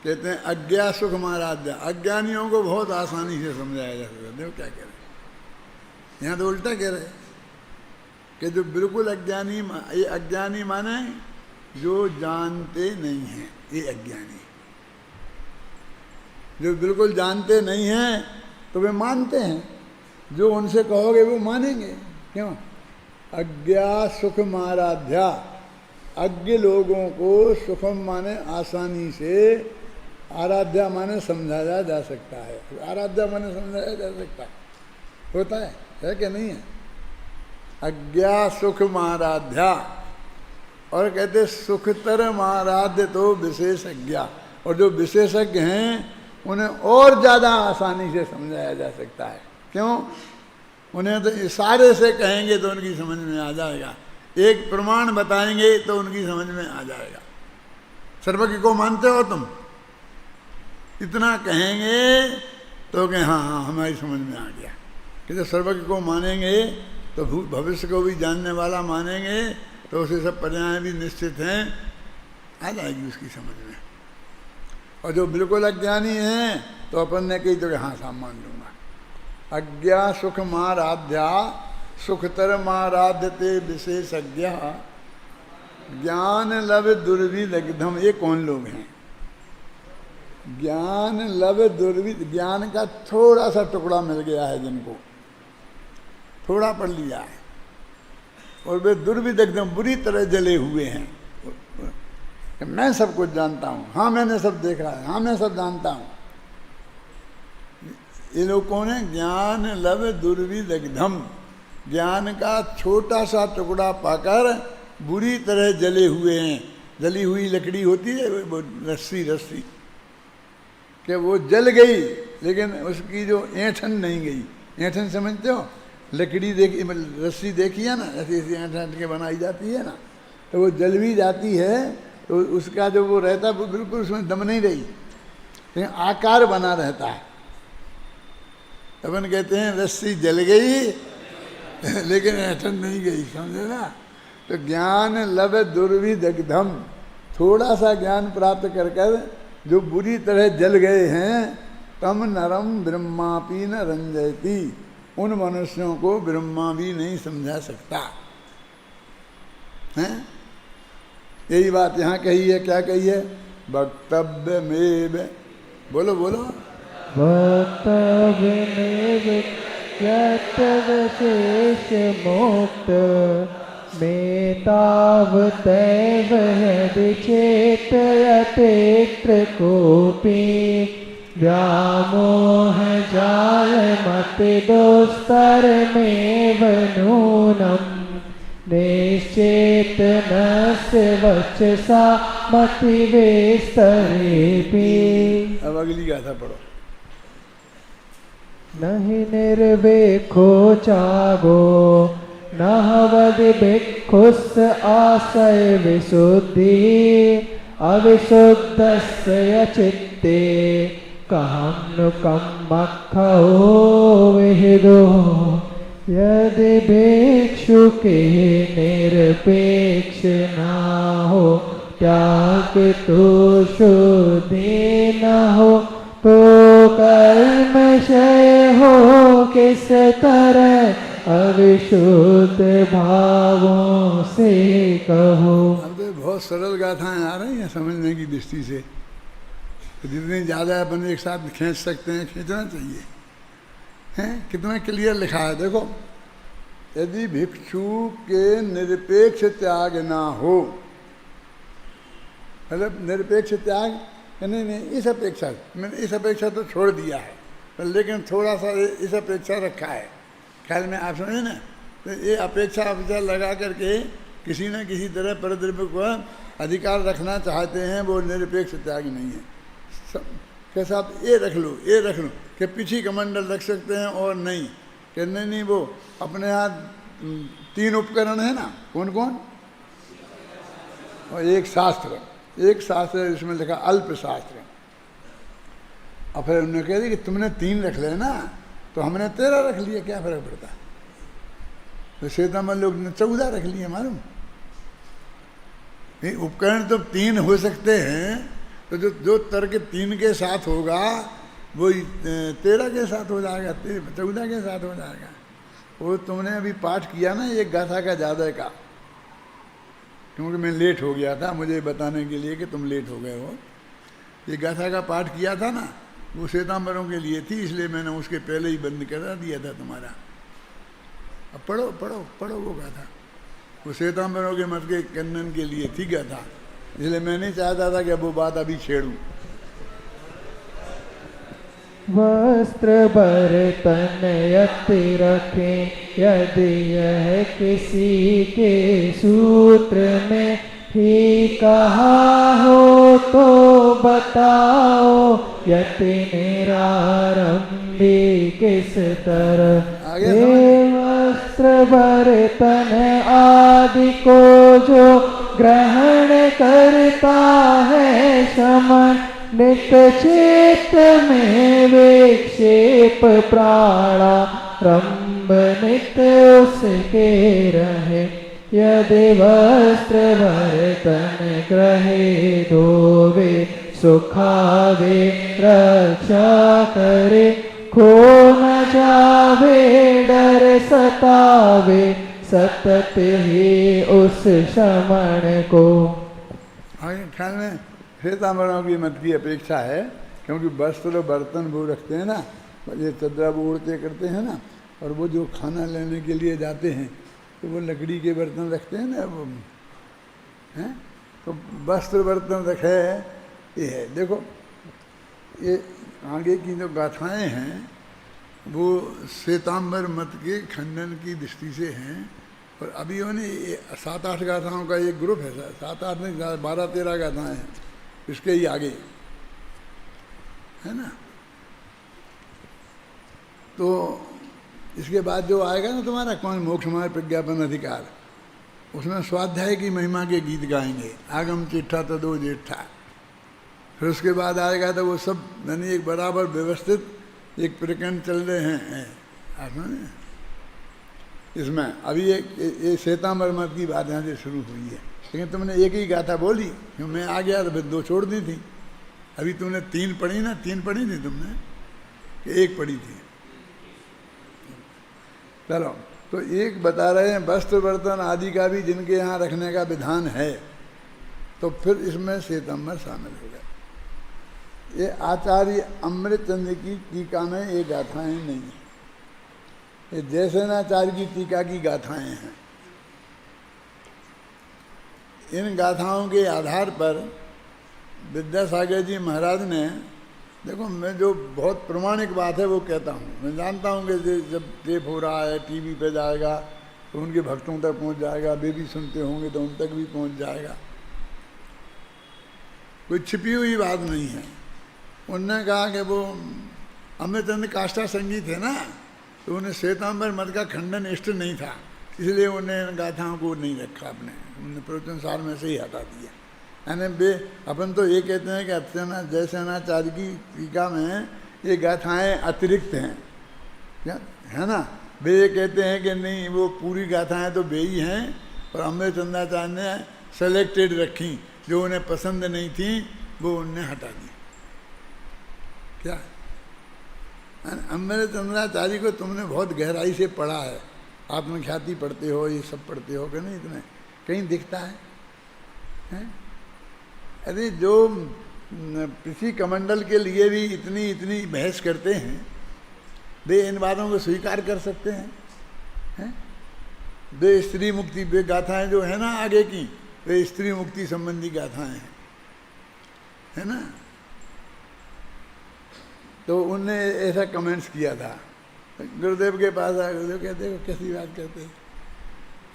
कहते हैं अज्ञा सुखमाराध्य, अज्ञानियों को बहुत आसानी से समझाया जा सकता है। देखो क्या कह रहे, यहाँ तो उल्टा कह रहे कि जो बिल्कुल अज्ञानी, ये अज्ञानी माने जो जानते नहीं हैं, ये अज्ञानी। जो बिल्कुल जानते नहीं हैं तो वे मानते हैं, जो उनसे कहोगे वो मानेंगे। क्यों? अज्ञा सुखमाराध्या, अज्ञ लोगों को सुखम माने आसानी से, आराध्या माने समझाया जा सकता है। आराध्या माने समझाया जा सकता है, होता है कि नहीं है? अज्ञा सुख माराध्या, और कहते सुखतर माराध्य तो विशेषज्ञ, और जो विशेषज्ञ हैं उन्हें और ज़्यादा आसानी से समझाया जा सकता है। क्यों? उन्हें तो इशारे से कहेंगे तो उनकी समझ में आ जाएगा, एक प्रमाण बताएंगे तो उनकी समझ में आ जाएगा। सर्वज्ञ को मानते हो तुम? इतना कहेंगे तो कहें हाँ हाँ हमारी समझ में आ गया। कि सर्वज्ञ को मानेंगे तो भविष्य को भी जानने वाला मानेंगे, तो उसे सब पर्याय भी निश्चित हैं, आ जाएगी उसकी समझ में। और जो बिल्कुल अज्ञानी हैं तो अपन ने कही तो हाँ साम मान लूँगा। अज्ञा सुख माराध्या सुखतर माराध्यते विशेषज्ञ ज्ञान लव दुर्विदग्धम। ये कौन लोग हैं? ज्ञान लव दुर्विद, ज्ञान का थोड़ा सा टुकड़ा मिल गया है जिनको, थोड़ा पढ़ लिया है, और वे दुर्विदग्धम बुरी तरह जले हुए हैं। मैं सब कुछ जानता हूँ, हाँ मैंने सब देखा है, हाँ मैं सब जानता हूँ। ये लोग कौन है? ज्ञान लव दुर्विदग्धम, ज्ञान का छोटा सा टुकड़ा पाकर बुरी तरह जले हुए हैं। जली हुई लकड़ी होती है वो रस्सी, रस्सी कि वो जल गई लेकिन उसकी जो ऐंठन नहीं गई। ऐंठन समझते हो? लकड़ी देखी, रस्सी देखी है ना, ऐसी ऐसी ऐंठ के बनाई जाती है ना, तो वो जल भी जाती है तो उसका जो वो रहता है वो बिल्कुल उसमें दम नहीं रही, लेकिन आकार बना रहता है। अपन कहते हैं रस्सी जल गई लेकिन ऐंठन नहीं गई, समझे ना? तो ज्ञान लव दुर्विदग्धम, थोड़ा सा ज्ञान प्राप्त कर कर जो बुरी तरह जल गए हैं, तम नरम ब्रह्मापि न रंजयति, उन मनुष्यों को ब्रह्मा भी नहीं समझा सकता है। यही बात यहाँ कही है। क्या कही है? वक्तव्य में, बोलो बोलो, वक्तव्य में शेष मुक्त में तावतैव चेत यतेत्र कोपि व्यामोह जाल मत दोस्तर में नूनम निश्चेतनस्य वचसा मति विस्तरेपि। अब अगली गाथा पढ़ो। नहि निर्वेखो चागो नहवद भिक्षुस् आशय विशुद्धि अविशुद्धस्य चित्ते कहं नु कम्मखो विहिदो यदि भिक्षु के निरपेक्ष ना हो त्याग तो शुद्धि न हो तो कर्म क्षय हो किस तरह अविशुद्ध भावों से कहो। अब तो बहुत सरल गाथाएं आ रही हैं समझने की दृष्टि से, तो जितनी ज़्यादा अपन एक साथ खींच सकते हैं खींचना चाहिए, हैं कितना क्लियर लिखा है देखो। यदि भिक्षु के निरपेक्ष त्याग ना हो, मतलब निरपेक्ष त्याग नहीं इस अपेक्षा, मैंने इस अपेक्षा तो छोड़ दिया है, पर लेकिन थोड़ा सा इस अपेक्षा रखा है ख्याल में, आप समझे ना। तो ये अपेक्षा लगा करके किसी न किसी तरह परद्रव्य को अधिकार रखना चाहते हैं, वो निरपेक्ष त्याग नहीं है। कैसा आप ये रख लो कि पीछे कमंडल रख सकते हैं और नहीं कि नहीं वो अपने यहाँ 3 उपकरण है ना, कौन कौन, और एक शास्त्र इसमें लिखा अल्प शास्त्र। और फिर उन्होंने कह दिया कि तुमने 3 रख लेना तो हमने 13 रख लिया, क्या फर्क पड़ता। तो श्वेतांबर लोग ने 14 रख लिए मालूम। उपकरण तो 3 हो सकते हैं, तो जो तर्क 3 के साथ होगा वो 13 के साथ हो जाएगा, 14 के साथ हो जाएगा। वो तुमने अभी पाठ किया ना एक गाथा का ज़्यादा का, क्योंकि मैं लेट हो गया था, मुझे बताने के लिए कि तुम लेट हो गए हो। ये गाथा का पाठ किया था ना, वो श्वेतांबरों के लिए थी, इसलिए मैंने उसके पहले ही बंद करा दिया था तुम्हारा। अब पढ़ो पढ़ो पढ़ो वो गाथा, वो श्वेतांबरों के मत के खंडन के लिए थी गाथा, इसलिए मैं नहीं चाहता था कि वो बात अभी छेड़ूं। वस्त्र बर्तन यति रखें यदि यह किसी के सूत्र में ही कहा हो तो बताओ यति निरारंभी किस तरह। वस्त्र बर्तन आदि को जो ग्रहण करता है शमन नित चित्त में विक्षेप प्राणारंभ नित उसके रहे। यदि वस्त्र बर्तन ग्रहे धोवे सुखावे रक्षा करे खो न जावे डर सतावे सतत ही उस शमन को। आगे ख्याल में श्वेतांबरों की मत की अपेक्षा है, क्योंकि वस्त्र बर्तन वो रखते हैं ना, ये चदरा वो उड़ते करते हैं ना, और वो जो खाना लेने के लिए जाते हैं तो वो लकड़ी के बर्तन रखते हैं ना वो, हैं तो वस्त्र बर्तन रखे ये है। देखो ये आगे की जो गाथाएं हैं वो श्वेतांबर मत के खंडन की दृष्टि से हैं, और अभी उन्हें 7-8 गाथाओं का एक ग्रुप है, 7-8 नहीं 12-13 गाथाएं हैं इसके ही आगे, है ना। तो इसके बाद जो आएगा ना तुम्हारा कौन मोक्ष मार्ग प्रज्ञापन अधिकार, उसमें स्वाध्याय की महिमा के गीत गाएंगे, आगम चिट्ठा तदो जेठा। फिर उसके बाद आएगा तो वो सब यानी एक बराबर व्यवस्थित एक प्रकरण चल रहे हैं आसमान इसमें। अभी ये श्वेतांबर मत की बात यहाँ से शुरू हुई है, लेकिन तुमने एक ही गाथा बोली, क्यों मैं आ गया तो फिर 2 छोड़ दी थी। अभी तुमने 3 पढ़ी ना, 3 पढ़ी थी तुमने कि 1 पढ़ी थी। चलो तो एक बता रहे हैं वस्त्र बर्तन आदि का भी जिनके यहाँ रखने का विधान है, तो फिर इसमें श्वेतांबर शामिल हो गए। ये आचार्य अमृतचंद्र की टीका में ये गाथाएं नहीं है, ये जयसेनाचार्य की टीका की गाथाएं हैं। इन गाथाओं के आधार पर विद्यासागर जी महाराज ने, देखो मैं जो बहुत प्रमाणिक बात है वो कहता हूँ, मैं जानता हूँ कि जब टेप हो रहा है टीवी पे जाएगा तो उनके भक्तों तक पहुँच जाएगा, वे भी सुनते होंगे तो उन तक भी पहुँच जाएगा, कोई छिपी हुई बात नहीं है। उनने कहा कि वो अमृतचंद काष्ठा संगीत है ना, तो उन्हें श्वेतांबर मत का खंडन इष्ट नहीं था, इसलिए उन्हें गाथाओं को नहीं रखा अपने, उन्हें प्रवचन सार में से ही हटा दिया। यानी अपन तो ये कहते हैं कि जयसेनाचार्य की टीका में ये गाथाएं अतिरिक्त हैं, क्या है ना। वे ये कहते हैं कि नहीं वो पूरी गाथाएं तो वे ही हैं, और अमृतचंद्राचार्य ने सेलेक्टेड रखी, जो उन्हें पसंद नहीं थी वो उनने हटा दी। क्या अमृतचंद्राचार्य को तुमने बहुत गहराई से पढ़ा है, आत्मख्याति पढ़ते हो, ये सब पढ़ते हो कि नहीं, इतने कहीं दिखता है? अरे जो पृथ्वी कमंडल के लिए भी इतनी इतनी बहस करते हैं, वे इन बातों को स्वीकार कर सकते हैं? वे स्त्री मुक्ति वे गाथाएं जो है ना आगे की, वे स्त्री मुक्ति संबंधी गाथाएं हैं, है ना। तो उनने ऐसा कमेंट्स किया था, गुरुदेव के पास आए, गुरुदेव कहते हो कैसी बात करते हैं,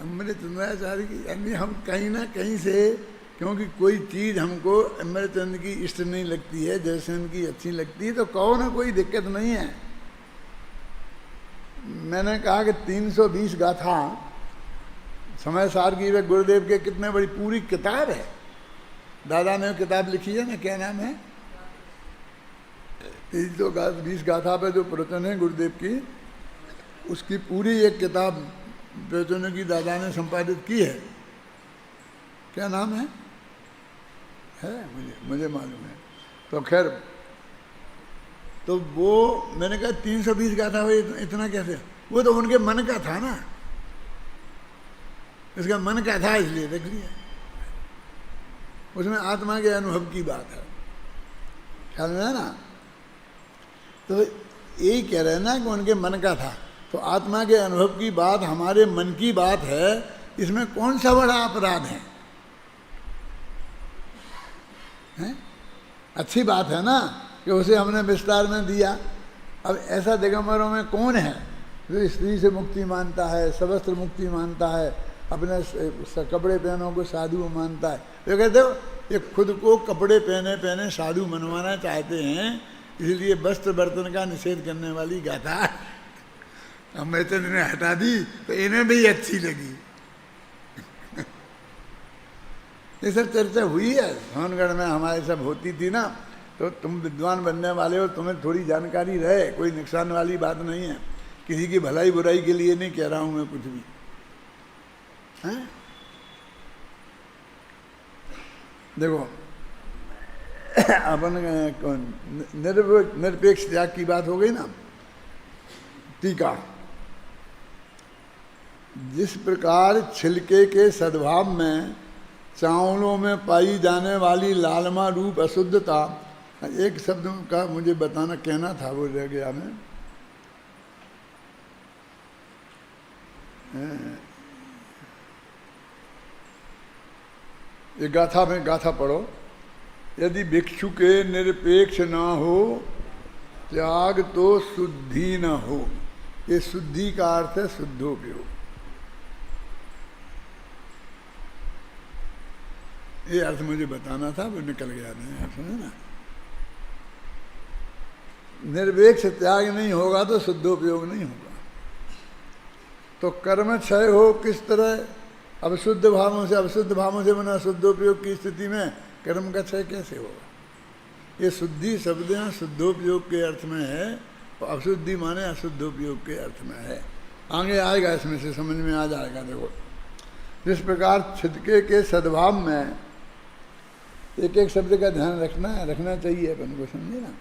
अमृतचंद्राचार्य की, यानी हम कहीं ना कहीं से, क्योंकि कोई चीज़ हमको अमृतचंद की इष्ट नहीं लगती है, जयसेन की अच्छी लगती है, तो कहो ना, कोई दिक्कत नहीं है। मैंने कहा कि 320 गाथा समय सार की वे गुरुदेव के कितने बड़ी पूरी किताब है, दादा ने किताब लिखी है ना, क्या नाम है, 320 गाथा पे जो प्रवचन है गुरुदेव की, उसकी पूरी एक किताब प्रवचनों की दादा ने संपादित की है। क्या नाम है मुझे मालूम है। तो खैर, तो वो मैंने कहा 320 गाथा हुई, इतना कैसे, वो तो उनके मन का था ना, इसका मन का था इसलिए देख लिया, उसमें आत्मा के अनुभव की बात है, ख्याल में है ना। तो यही कह रहे हैं ना कि उनके मन का था, तो आत्मा के अनुभव की बात हमारे मन की बात है, इसमें कौन सा बड़ा अपराध है? अच्छी बात है ना कि उसे हमने विस्तार में दिया। अब ऐसा दिगंबरों में कौन है जो स्त्री से मुक्ति मानता है, सवस्त्र मुक्ति मानता है, अपने कपड़े पहनों को साधु मानता है? तो कहते हो ये खुद को कपड़े पहने पहने साधु मनवाना चाहते हैं, इसलिए वस्त्र बर्तन का निषेध करने वाली गाथा अमृतचंद ने हटा दी, तो इन्हें भी अच्छी लगी। ये सब चर्चा हुई है सोनगढ़ में, हमारे सब होती थी ना। तो तुम विद्वान बनने वाले हो, तुम्हें थोड़ी जानकारी रहे, कोई नुकसान वाली बात नहीं है, किसी की भलाई बुराई के लिए नहीं कह रहा हूं मैं कुछ भी, हैं? देखो अपन निरपेक्ष त्याग की बात हो गई ना। टीका, जिस प्रकार छिलके के सद्भाव में चावलों में पाई जाने वाली लालमा रूप अशुद्धता, एक शब्द का मुझे बताना कहना था, वो रह गया मैं, ये गाथा में गाथा पढ़ो, यदि भिक्षु के निरपेक्ष ना हो त्याग तो शुद्धि न हो। ये शुद्धि का अर्थ है शुद्धोपयोग। ये अर्थ मुझे बताना था, वो निकल गया नहीं, सुने ना। निरपेक्ष त्याग नहीं होगा तो शुद्धोपयोग नहीं होगा। तो कर्म क्षय हो किस तरह? अब शुद्ध भावों से बना शुद्धोपयोग की स्थिति में कर्म का क्षय कैसे होगा? ये शुद्धि शब्द यहाँ शुद्धोपयोग के अर्थ में है, और अशुद्धि माने अशुद्धोपयोग के अर्थ में है। आगे आएगा, इसमें से समझ में आ जाएगा। देखो, जिस प्रकार छिदके के सद्भाव में, एक एक शब्द का ध्यान रखना चाहिए अपन को, समझे ना।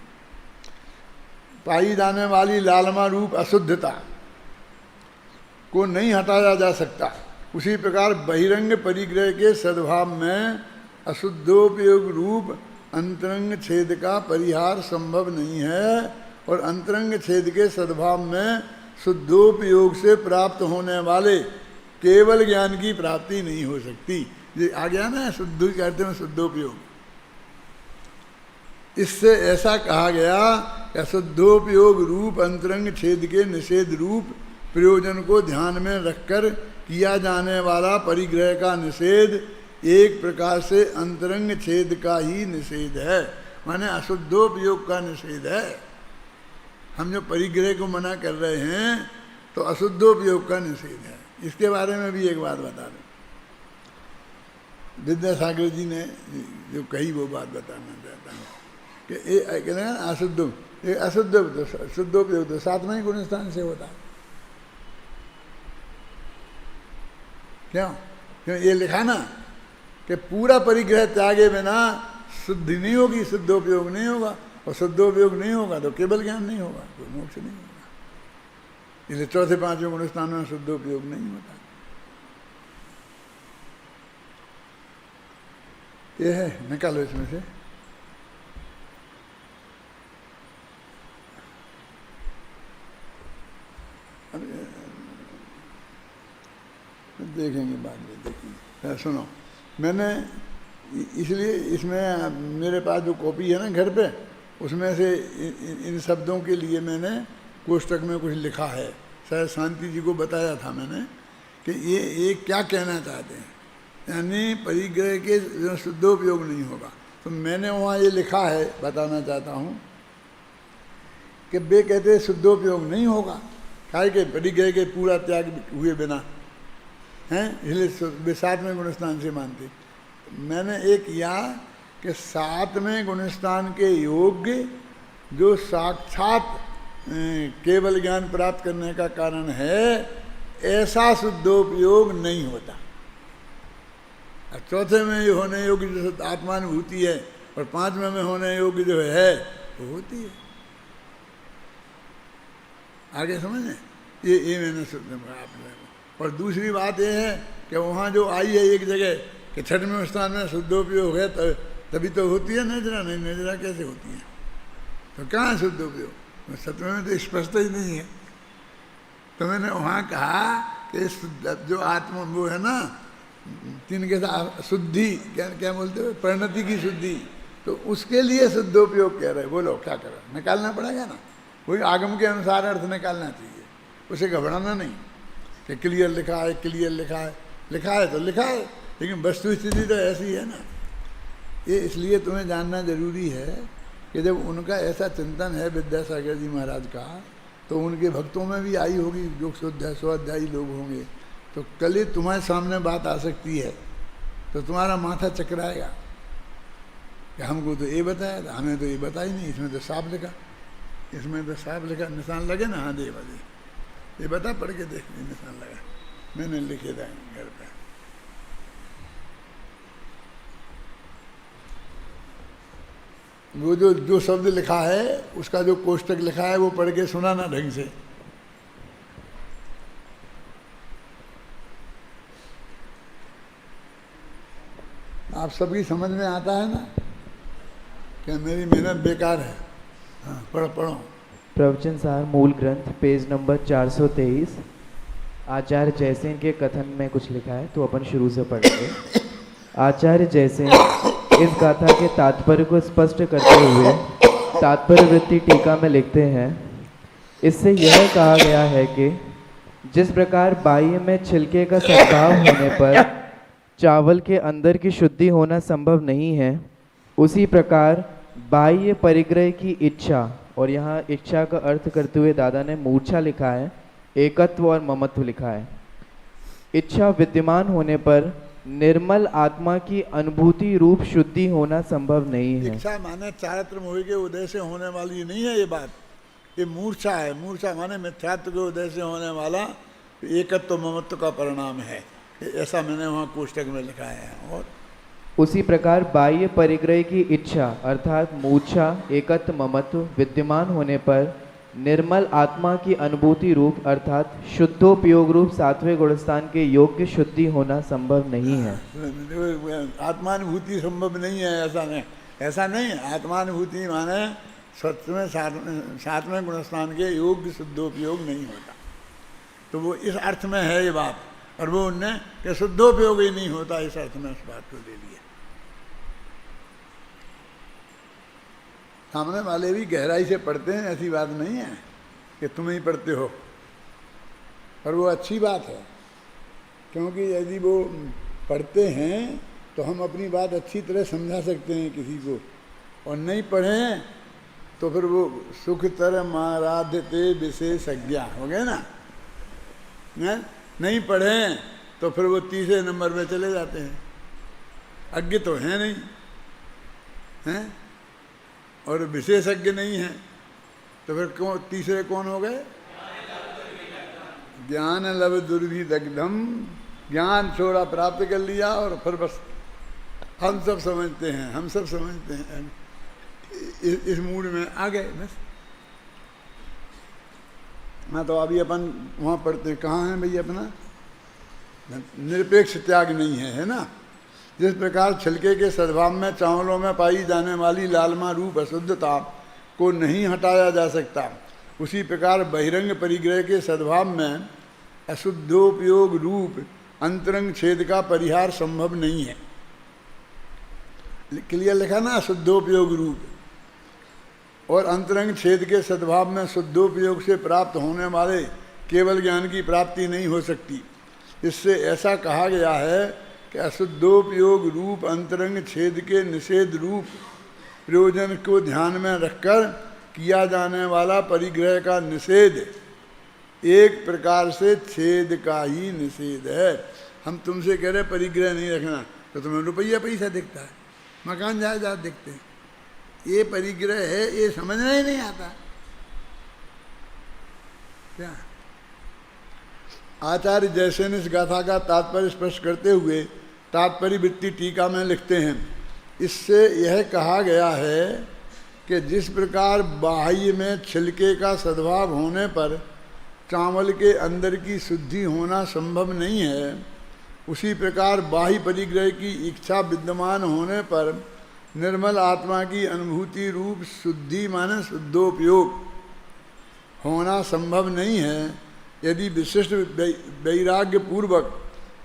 पाई जाने वाली लालमा रूप अशुद्धता को नहीं हटाया जा सकता, उसी प्रकार बहिरंग परिग्रह के सद्भाव में अशुद्धोपयोग रूप अंतरंग छेद का परिहार संभव नहीं है, और अंतरंग छेद के सद्भाव में शुद्धोपयोग से प्राप्त होने वाले केवल ज्ञान की प्राप्ति नहीं हो सकती। ये आ गया ना, शुद्ध कहते हैं शुद्धोपयोग। इससे ऐसा कहा गया कि अशुद्धोपयोग रूप अंतरंग छेद के निषेध रूप प्रयोजन को ध्यान में रखकर किया जाने वाला परिग्रह का निषेध एक प्रकार से अंतरंग छेद का ही निषेध है, माने अशुद्धोपयोग का निषेध है। हम जो परिग्रह को मना कर रहे हैं तो अशुद्धोपयोग का निषेध है। इसके बारे में भी एक बात बता दें, विद्यासागर जी ने जो कही वो बात बताना चाहता हूँ कि कहते हैं अशुद्धोपयोग तो सातवें ही गुण स्थान से होता है। क्यों ये लिखा ना कि पूरा परिग्रह त्यागे बिना शुद्धि नहीं होगी, शुद्धोपयोग नहीं होगा, और शुद्धोपयोग नहीं होगा तो केवल ज्ञान नहीं होगा, कोई मोक्ष नहीं होगा। इसलिए चौथे पांचवें गुण स्थान में शुद्धोपयोग नहीं होता। ये है, निकालो इसमें से। देखेंगे बाद में, देखेंगे। सुनो, मैंने इसलिए इसमें मेरे पास जो कॉपी है ना घर पे, उसमें से इन शब्दों के लिए मैंने कोष्टक में कुछ लिखा है। शायद शांति जी को बताया था मैंने कि ये क्या कहना चाहते हैं, यानी परिग्रह के शुद्धोपयोग नहीं होगा। तो मैंने वहाँ ये लिखा है, बताना चाहता हूँ कि वे कहते शुद्धोपयोग नहीं होगा, काहे के परिग्रह के पूरा त्याग हुए बिना हैं, इसलिए वे सातवें गुणस्थान से मानते। मैंने एक यहाँ कि सातवें गुणस्थान के योग्य जो साक्षात केवल ज्ञान प्राप्त करने का कारण है, ऐसा शुद्धोपयोग नहीं होता। और चौथे में जो होने योग्य जो आत्मानुभूति है, और पांचवें में होने योग्य जो है वो होती है। आगे समझे, ये मैंने आपने। और दूसरी बात ये है कि वहाँ जो आई है एक जगह कि छठवें स्थान में शुद्धोपयोग है, तभी तो होती है नजरा, नहीं नजरा कैसे होती है? तो कहाँ है शुद्धोपयोग? सतवें में तो स्पष्ट ही नहीं है। तो मैंने वहाँ कहा कि जो आत्मा वो है ना, तीन के साथ शुद्धि, क्या बोलते हो, परिणति की शुद्धि, तो उसके लिए शुद्धोपयोग कह रहे। बोलो क्या करें, निकालना पड़ेगा ना, वही आगम के अनुसार अर्थ निकालना चाहिए, उसे घबराना नहीं कि क्लियर लिखा है, क्लियर लिखा है, लिखा है तो लिखा है, लेकिन वस्तु स्थिति तो ऐसी है ना। ये इसलिए तुम्हें जानना जरूरी है कि जब उनका ऐसा चिंतन है विद्यासागर जी महाराज का, तो उनके भक्तों में भी आई होगी जो शुद्ध स्वाध्यायी लोग होंगे, तो कल ही तुम्हारे सामने बात आ सकती है, तो तुम्हारा माथा चकराएगा कि हमको तो ये बताया था, हमें तो ये बता ही नहीं, इसमें तो साफ लिखा, इसमें तो साफ लिखा, निशान लगे ना, हाँ दे बजे ये बता, पढ़ के देख, निशान लगा, मैंने लिखे था घर पे। वो जो शब्द लिखा है, उसका जो कोष्टक लिखा है, वो पढ़ के सुना ना ढंग से। आप सबकी समझ में आता है ना कि मेरी मेहनत बेकार है? हाँ, पढ़ो। प्रवचन सार मूल ग्रंथ पेज नंबर 423, आचार्य जयसेन के कथन में कुछ लिखा है, तो अपन शुरू से पढ़ेंगे। आचार्य जयसेन इस गाथा के तात्पर्य को स्पष्ट करते हुए तात्पर्य वृत्ति टीका में लिखते हैं, इससे यह कहा गया है कि जिस प्रकार बाह्य में छिलके का सद्भाव होने पर चावल के अंदर की शुद्धि होना संभव नहीं है, उसी प्रकार बाह्य परिग्रह की इच्छा, और यहाँ इच्छा का अर्थ करते हुए दादा ने मूर्छा लिखा है, एकत्व और ममत्व लिखा है। इच्छा विद्यमान होने पर निर्मल आत्मा की अनुभूति रूप शुद्धि होना संभव नहीं है। इच्छा माने चारित्र मोह के उदय से होने वाली नहीं है ये बात, ये मूर्छा है। मूर्छा माने मिथ्यात्व के उदय से होने वाला एकत्व ममत्व का परिणाम है, ऐसा मैंने वहाँ कोष्टक में लिखा है। और उसी प्रकार बाह्य परिग्रह की इच्छा अर्थात मूर्छा एकत्व ममत्व विद्यमान होने पर निर्मल आत्मा की अनुभूति रूप अर्थात शुद्धोपयोग रूप सातवें गुणस्थान के योग्य शुद्धि होना संभव नहीं है। आत्मानुभूति संभव नहीं है, ऐसा नहीं। आत्मानुभूति माने सातवें गुणस्थान के योग्य शुद्धोपयोग नहीं होता, तो वो इस अर्थ में है ये बात। और वो उनने कि शुद्धोपयोग ही नहीं होता, इस अर्थ में उस बात को ले लिया। सामने वाले भी गहराई से पढ़ते हैं, ऐसी बात नहीं है कि तुम ही पढ़ते हो। और वो अच्छी बात है, क्योंकि यदि वो पढ़ते हैं तो हम अपनी बात अच्छी तरह समझा सकते हैं किसी को, और नहीं पढ़ें तो फिर वो सुखतर माराध्यते विशेषज्ञ हो गए ना, हैं? नहीं पढ़े तो फिर वो तीसरे नंबर में चले जाते हैं, अज्ञ तो हैं नहीं, हैं? और विशेषज्ञ नहीं हैं, तो फिर कौन तीसरे कौन हो गए? ज्ञान लव दुर्भिदग्धम, ज्ञान थोड़ा प्राप्त कर लिया और फिर बस हम सब समझते हैं, हम सब समझते हैं, इस मूड में आ गए बस। हाँ, तो अभी अपन वहाँ पढ़ते हैं, कहाँ है भाई अपना? निरपेक्ष त्याग नहीं है ना। जिस प्रकार छिलके के सद्भाव में चावलों में पाई जाने वाली लालमा रूप अशुद्धता को नहीं हटाया जा सकता, उसी प्रकार बहिरंग परिग्रह के सद्भाव में अशुद्धोपयोग रूप अंतरंग छेद का परिहार संभव नहीं है। क्लियर लिखा ना, अशुद्धोपयोग रूप, और अंतरंग छेद के सद्भाव में शुद्धोपयोग से प्राप्त होने वाले केवल ज्ञान की प्राप्ति नहीं हो सकती। इससे ऐसा कहा गया है कि अशुद्धोपयोग रूप अंतरंग छेद के निषेध रूप प्रयोजन को ध्यान में रखकर किया जाने वाला परिग्रह का निषेध एक प्रकार से छेद का ही निषेध है। हम तुमसे कह रहे परिग्रह नहीं रखना, तो तुम्हें रुपया पैसा दिखता है, मकान जायदाद दिखते हैं, ये परिग्रह है, ये समझना ही नहीं आता क्या? आचार्य जैसे ने इस गाथा का तात्पर्य स्पष्ट करते हुए तात्पर्य वृत्ति टीका में लिखते हैं, इससे यह कहा गया है कि जिस प्रकार बाह्य में छिलके का सद्भाव होने पर चावल के अंदर की शुद्धि होना संभव नहीं है, उसी प्रकार बाह्य परिग्रह की इच्छा विद्यमान होने पर निर्मल आत्मा की अनुभूति रूप शुद्धि माने शुद्धोपयोग होना संभव नहीं है। यदि विशिष्ट वैराग्य पूर्वक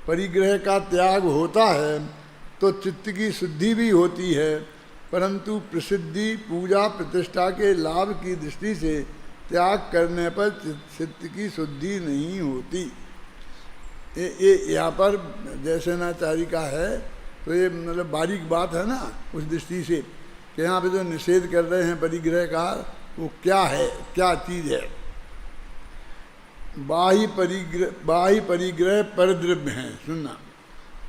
परिग्रह का त्याग होता है तो चित्त की शुद्धि भी होती है, परंतु प्रसिद्धि पूजा प्रतिष्ठा के लाभ की दृष्टि से त्याग करने पर चित्त की शुद्धि नहीं होती। ये यहाँ पर जयसेनाचार्य का है, तो ये मतलब बारीक बात है ना उस दृष्टि से कि यहाँ पे जो निषेध कर रहे हैं परिग्रह का, वो क्या है, क्या चीज़ है। बाह्य परिग्रह परद्रव्य हैं, सुनना,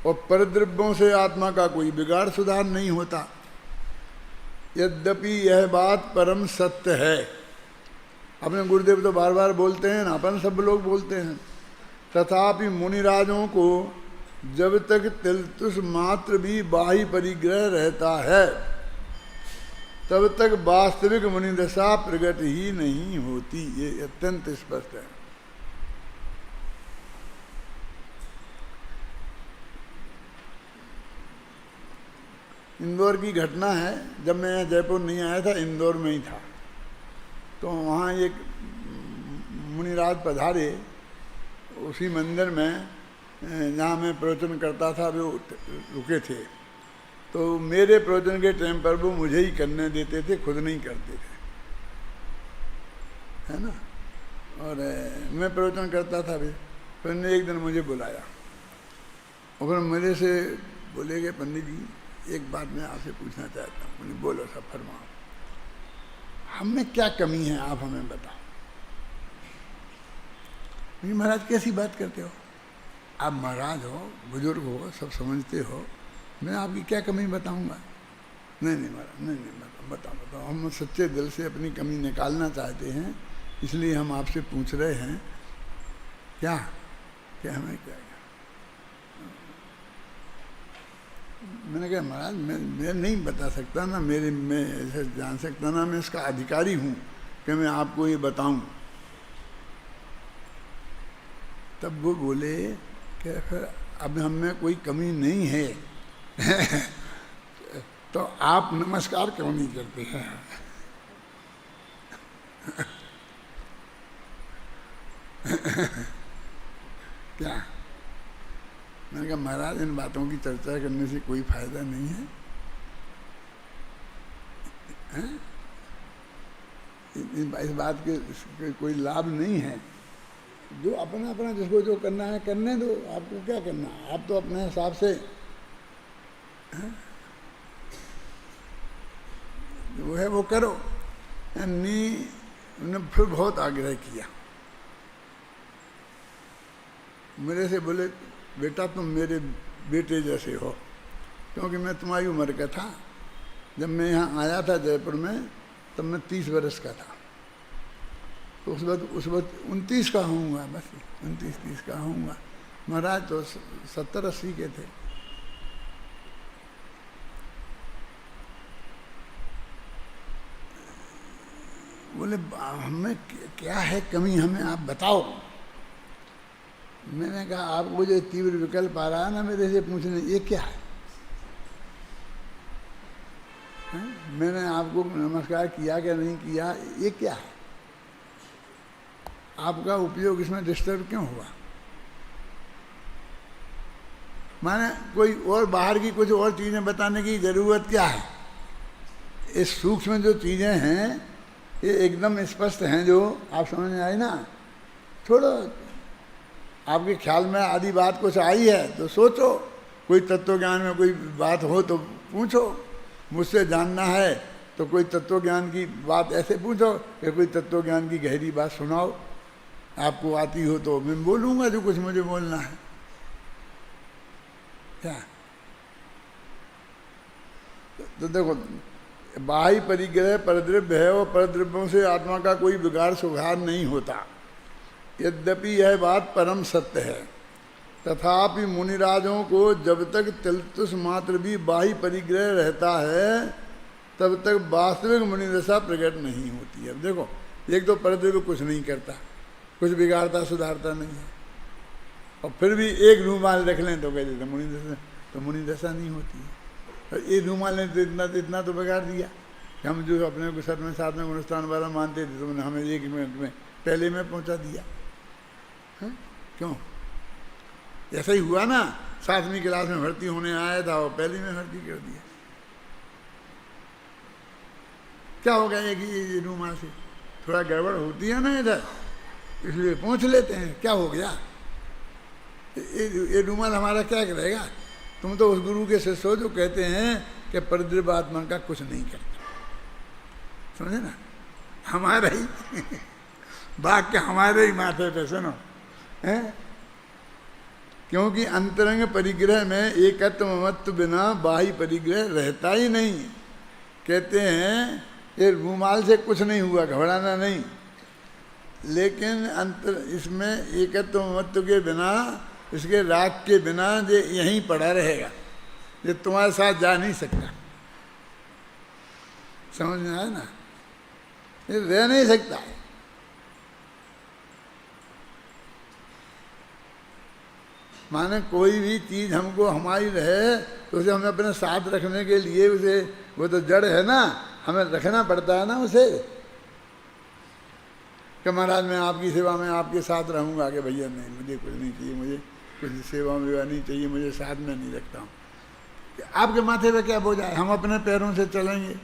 और परद्रव्यों से आत्मा का कोई बिगाड़ सुधार नहीं होता। यद्यपि यह बात परम सत्य है, अपने गुरुदेव तो बार बार बोलते हैं ना, अपन सब लोग बोलते हैं, तथापि मुनिराजों को जब तक तिलतुष मात्र भी बाह्य परिग्रह रहता है तब तक वास्तविक मुनिदशा प्रकट ही नहीं होती। ये अत्यंत स्पष्ट है। इंदौर की घटना है, जब मैं यहाँ जयपुर नहीं आया था, इंदौर में ही था, तो वहाँ एक मुनिराज पधारे, उसी मंदिर में जहाँ मैं प्रवचन करता था वो रुके थे। तो मेरे प्रवचन के टाइम पर वो मुझे ही करने देते थे, खुद नहीं करते थे, है ना। और मैं प्रवचन करता था भी, फिर ने एक दिन मुझे बुलाया और फिर मेरे से बोले कि पंडित जी एक बात मैं आपसे पूछना चाहता हूँ। मैंने बोलो सब फरमाओ, हम में क्या कमी है आप हमें बताओ। महाराज कैसी बात करते हो, आप महाराज हो, बुजुर्ग हो, सब समझते हो, मैं आपकी क्या कमी बताऊंगा। नहीं महाराज, नहीं बताओ। हम सच्चे दिल से अपनी कमी निकालना चाहते हैं, इसलिए हम आपसे पूछ रहे हैं क्या हमें क्या। मैंने कहा महाराज मैं नहीं बता सकता ना, मैं ऐसे जान सकता ना, मैं इसका अधिकारी हूँ कि मैं आपको ये बताऊँ। तब वो बोले कि फिर अब हम में कोई कमी नहीं है तो आप नमस्कार क्यों नहीं करते हैं क्या। मैंने कहा महाराज इन बातों की चर्चा करने से कोई फायदा नहीं है, इस बात के कोई लाभ नहीं है। जो अपना जिसको जो करना है करने दो, आपको क्या करना है, आप तो अपने हिसाब से वो है वो करो। अन्नी ने फिर बहुत आग्रह किया मेरे से, बोले बेटा तुम मेरे बेटे जैसे हो, क्योंकि मैं तुम्हारी उम्र का था। जब मैं यहाँ आया था जयपुर में तब मैं 30 वर्ष का था, तो उस वक्त 29 का होऊंगा, बस 29-30 का होऊंगा। महाराज तो 70-80 के थे। बोले हमें क्या है कमी, हमें आप बताओ। मैंने कहा आपको जो तीव्र विकल्प आ रहा है ना मेरे से पूछने, ये क्या है? मैंने आपको नमस्कार किया क्या नहीं किया, ये क्या है? आपका उपयोग इसमें डिस्टर्ब क्यों हुआ? माने कोई और बाहर की कुछ और चीज़ें बताने की ज़रूरत क्या है? इस सूक्ष्म जो चीज़ें हैं ये एकदम स्पष्ट हैं, जो आप समझ में आई ना। छोड़ो, आपके ख्याल में आदि बात कुछ आई है तो सोचो, कोई तत्व ज्ञान में कोई बात हो तो पूछो। मुझसे जानना है तो कोई तत्व ज्ञान की बात ऐसे पूछो कि कोई तत्व ज्ञान की गहरी बात सुनाओ, आपको आती हो तो मैं बोलूँगा जो कुछ मुझे बोलना है। क्या तो देखो, बाह्य परिग्रह परद्रव्य है और परद्रव्यों से आत्मा का कोई बिगाड़ सुधार नहीं होता। यद्यपि यह बात परम सत्य है, तथापि मुनिराजों को जब तक तिलतुष मात्र भी बाह्य परिग्रह रहता है तब तक वास्तविक मुनिदशा प्रकट नहीं होती है। देखो, एक तो परद्रव्य कुछ नहीं करता, कुछ बिगाड़ता सुधारता नहीं है, और फिर भी एक रूमाल रख लें तो कह देते मुनिदशा, तो मुनिदशा नहीं होती है। और ये रूमाल ने तो इतना तो बिगाड़ दिया कि हम जो अपने को सर में साथ में गुणस्थान वाला मानते थे, तो हमें 1 मिनट में पहले में पहुंचा दिया है? क्यों? ऐसा ही हुआ ना, 7वीं क्लास में भर्ती होने आया था और पहली में भर्ती कर दिया। क्या हो गया कि ये रूमाल से थोड़ा गड़बड़ होती है ना इधर, इसलिए पहुँच लेते हैं। क्या हो गया? ये रूमाल हमारा क्या करेगा? तुम तो उस गुरु के शिष्य हो जो कहते हैं कि परद्रव्य आत्मा का कुछ नहीं करता। समझे ना? हमारा ही वाक्य हमारे ही माथे पे सुनो है, क्योंकि अंतरंग परिग्रह में एकत्व ममत्व बिना बाह्य परिग्रह रहता ही नहीं। कहते हैं ये रूमाल से कुछ नहीं हुआ, घबराना नहीं, लेकिन इसमें एकत्व ममत्व के बिना, इसके राग के बिना ये यहीं पड़ा रहेगा, ये तुम्हारे साथ जा नहीं सकता। समझ में आया ना? ये रह नहीं सकता। माने कोई भी चीज़ हमको हमारी रहे तो उसे हमें अपने साथ रखने के लिए, उसे वो तो जड़ है ना, हमें रखना पड़ता है ना उसे। कि महाराज मैं आपकी सेवा में आपके साथ रहूँगा, कि भैया नहीं, मुझे कुछ नहीं चाहिए, मुझे कुछ सेवा में नहीं चाहिए, मुझे साथ में नहीं रखता हूँ। आपके माथे पे क्या बोझ है? हम अपने पैरों से चलेंगे,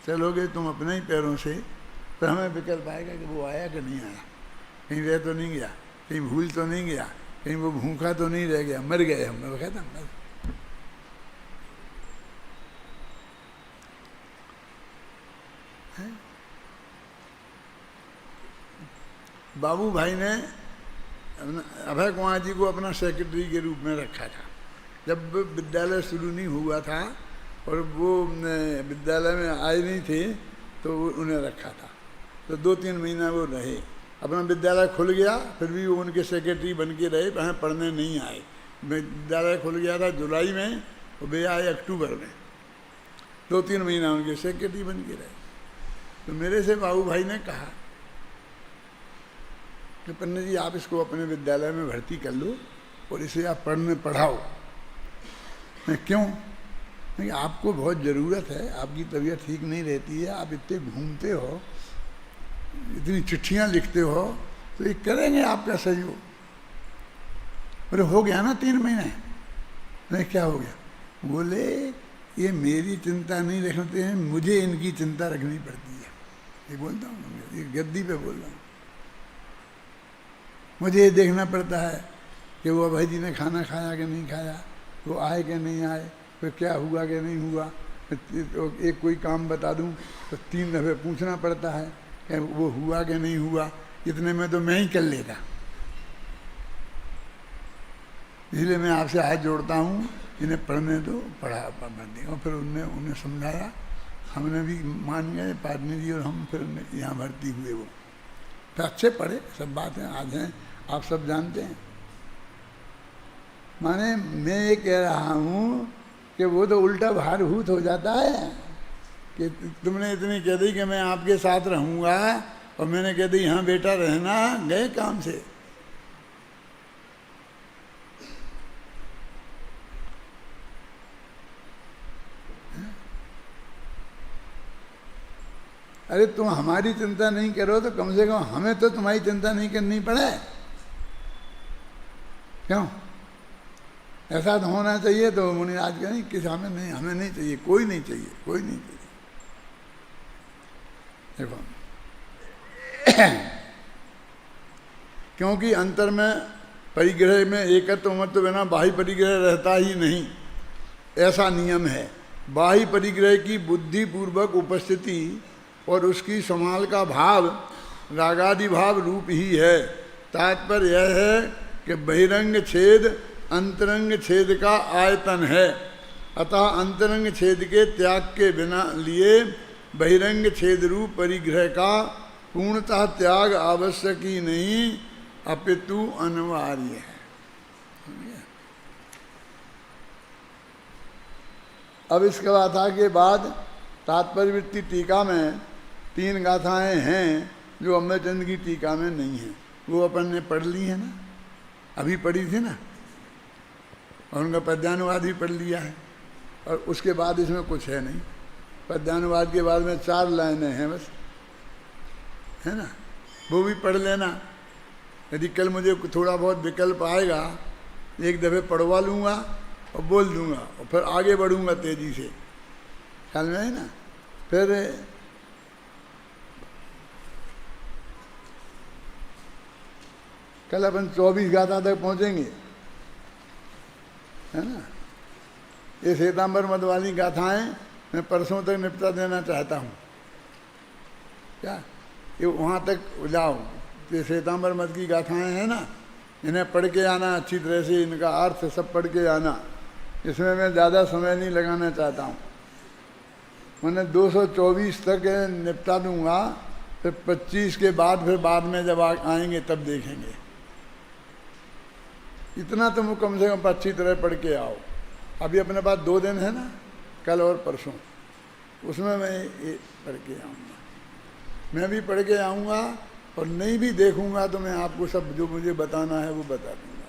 चलोगे तुम अपने ही पैरों से, तो हमें विकल्प आएगा कि वो आया कि नहीं आया, कहीं रह तो नहीं गया, कहीं भूल तो नहीं गया, कहीं वो भूखा तो नहीं रह गया, मर गए हम। मैं कहता हूँ बाबू भाई ने अभय कुमार जी को अपना सेक्रेटरी के रूप में रखा था जब विद्यालय शुरू नहीं हुआ था, और वो विद्यालय में आए नहीं थे तो उन्हें रखा था। तो 2-3 महीना वो रहे। अपना विद्यालय खुल गया फिर भी वो उनके सेक्रेटरी बन के रहे, वहाँ पढ़ने नहीं आए। विद्यालय खुल गया था जुलाई में, और वे आए अक्टूबर में। 2-3 महीना उनके सेक्रेटरी बन के रहे। तो मेरे से बाबू भाई ने कहा कि पंडित जी आप इसको अपने विद्यालय में भर्ती कर लो और इसे आप पढ़ाओ। क्यों? नहीं, आपको बहुत ज़रूरत है, आपकी तबीयत ठीक नहीं रहती है, आप इतने घूमते हो, इतनी चिट्ठियाँ लिखते हो, तो ये करेंगे आपका सहयोग। बोले हो गया ना 3 महीने? नहीं, क्या हो गया? बोले ये मेरी चिंता नहीं रखते हैं, मुझे इनकी चिंता रखनी पड़ती है। ये बोलता हूँ, ये गद्दी पे बोल रहा हूँ। मुझे ये देखना पड़ता है कि वो अभय जी ने खाना खाया कि नहीं खाया, वो आए कि नहीं आए, फिर क्या हुआ कि नहीं हुआ, तो एक कोई काम बता दूं तो 3 दफ़े पूछना पड़ता है कि वो हुआ कि नहीं हुआ, इतने में तो मैं ही कर लेता। इसलिए मैं आपसे हाथ जोड़ता हूँ, इन्हें पढ़ने दो, पढ़ा दी। और फिर उन्हें समझाया, हमने भी मान गए पादनी जी और हम, फिर यहाँ भर्ती हुए। वो तो अच्छे पढ़े, सब बातें आज हैं, आप सब जानते हैं। माने मैं ये कह रहा हूँ कि वो तो उल्टा भारभूत हो जाता है कि तुमने इतनी कह दी कि मैं आपके साथ रहूँगा, और मैंने कह दी हाँ बेटा रहना, गए काम से। अरे तुम हमारी चिंता नहीं करो तो कम से कम हमें तो तुम्हारी चिंता नहीं करनी पड़े, क्यों? ऐसा तो होना चाहिए। तो मुनिराज का नहीं, किस हमें नहीं, हमें नहीं चाहिए, कोई नहीं चाहिए, कोई नहीं चाहिए। देखो क्योंकि अंतर में परिग्रह में एकत्व मत बिना बाह्य परिग्रह रहता ही नहीं, ऐसा नियम है। बाह्य परिग्रह की बुद्धिपूर्वक उपस्थिति और उसकी संभाल का भाव रागादि भाव रूप ही है। तात्पर्य यह है कि बहिरंग छेद अंतरंग छेद का आयतन है, अतः अंतरंग छेद के त्याग के बिना लिए बहिरंग छेद रूप परिग्रह का पूर्णतः त्याग आवश्यक ही नहीं, अपितु अनिवार्य है। अब इसके के बाद तात्पर्यवृत्ति टीका में 3 गाथाएं हैं जो अमृतचंद की टीका में नहीं है। वो अपन ने पढ़ ली है ना, अभी पढ़ी थी ना, और उनका पद्यानुवाद भी पढ़ लिया है। और उसके बाद इसमें कुछ है नहीं, पद्यानुवाद के बाद में 4 लाइनें हैं बस, है ना, वो भी पढ़ लेना। यदि कल मुझे थोड़ा बहुत विकल्प आएगा, एक दफ़े पढ़वा लूँगा और बोल दूँगा, और फिर आगे बढ़ूँगा तेज़ी से, ख्याल में है ना। फिर कल अपन 24 गाथा तक पहुँचेंगे, है ना। ये श्वेतांबर मत वाली गाथाएँ मैं परसों तक निपटा देना चाहता हूँ। क्या ये वहाँ तक जाओ, ये श्वेतांबर मत की गाथाएँ हैं ना, इन्हें पढ़ के आना अच्छी तरह से, इनका अर्थ सब पढ़ के आना। इसमें मैं ज़्यादा समय नहीं लगाना चाहता हूँ। मैंने 224 तक निपटा दूंगा, फिर 25 के बाद फिर बाद में जब आएंगे तब देखेंगे। इतना तुम कम से कम अच्छी तरह पढ़ के आओ। अभी अपने पास 2 दिन है ना, कल और परसों, उसमें मैं ये पढ़ के आऊँगा। मैं भी पढ़ के आऊँगा, और नहीं भी देखूँगा तो मैं आपको सब जो मुझे बताना है वो बता दूँगा।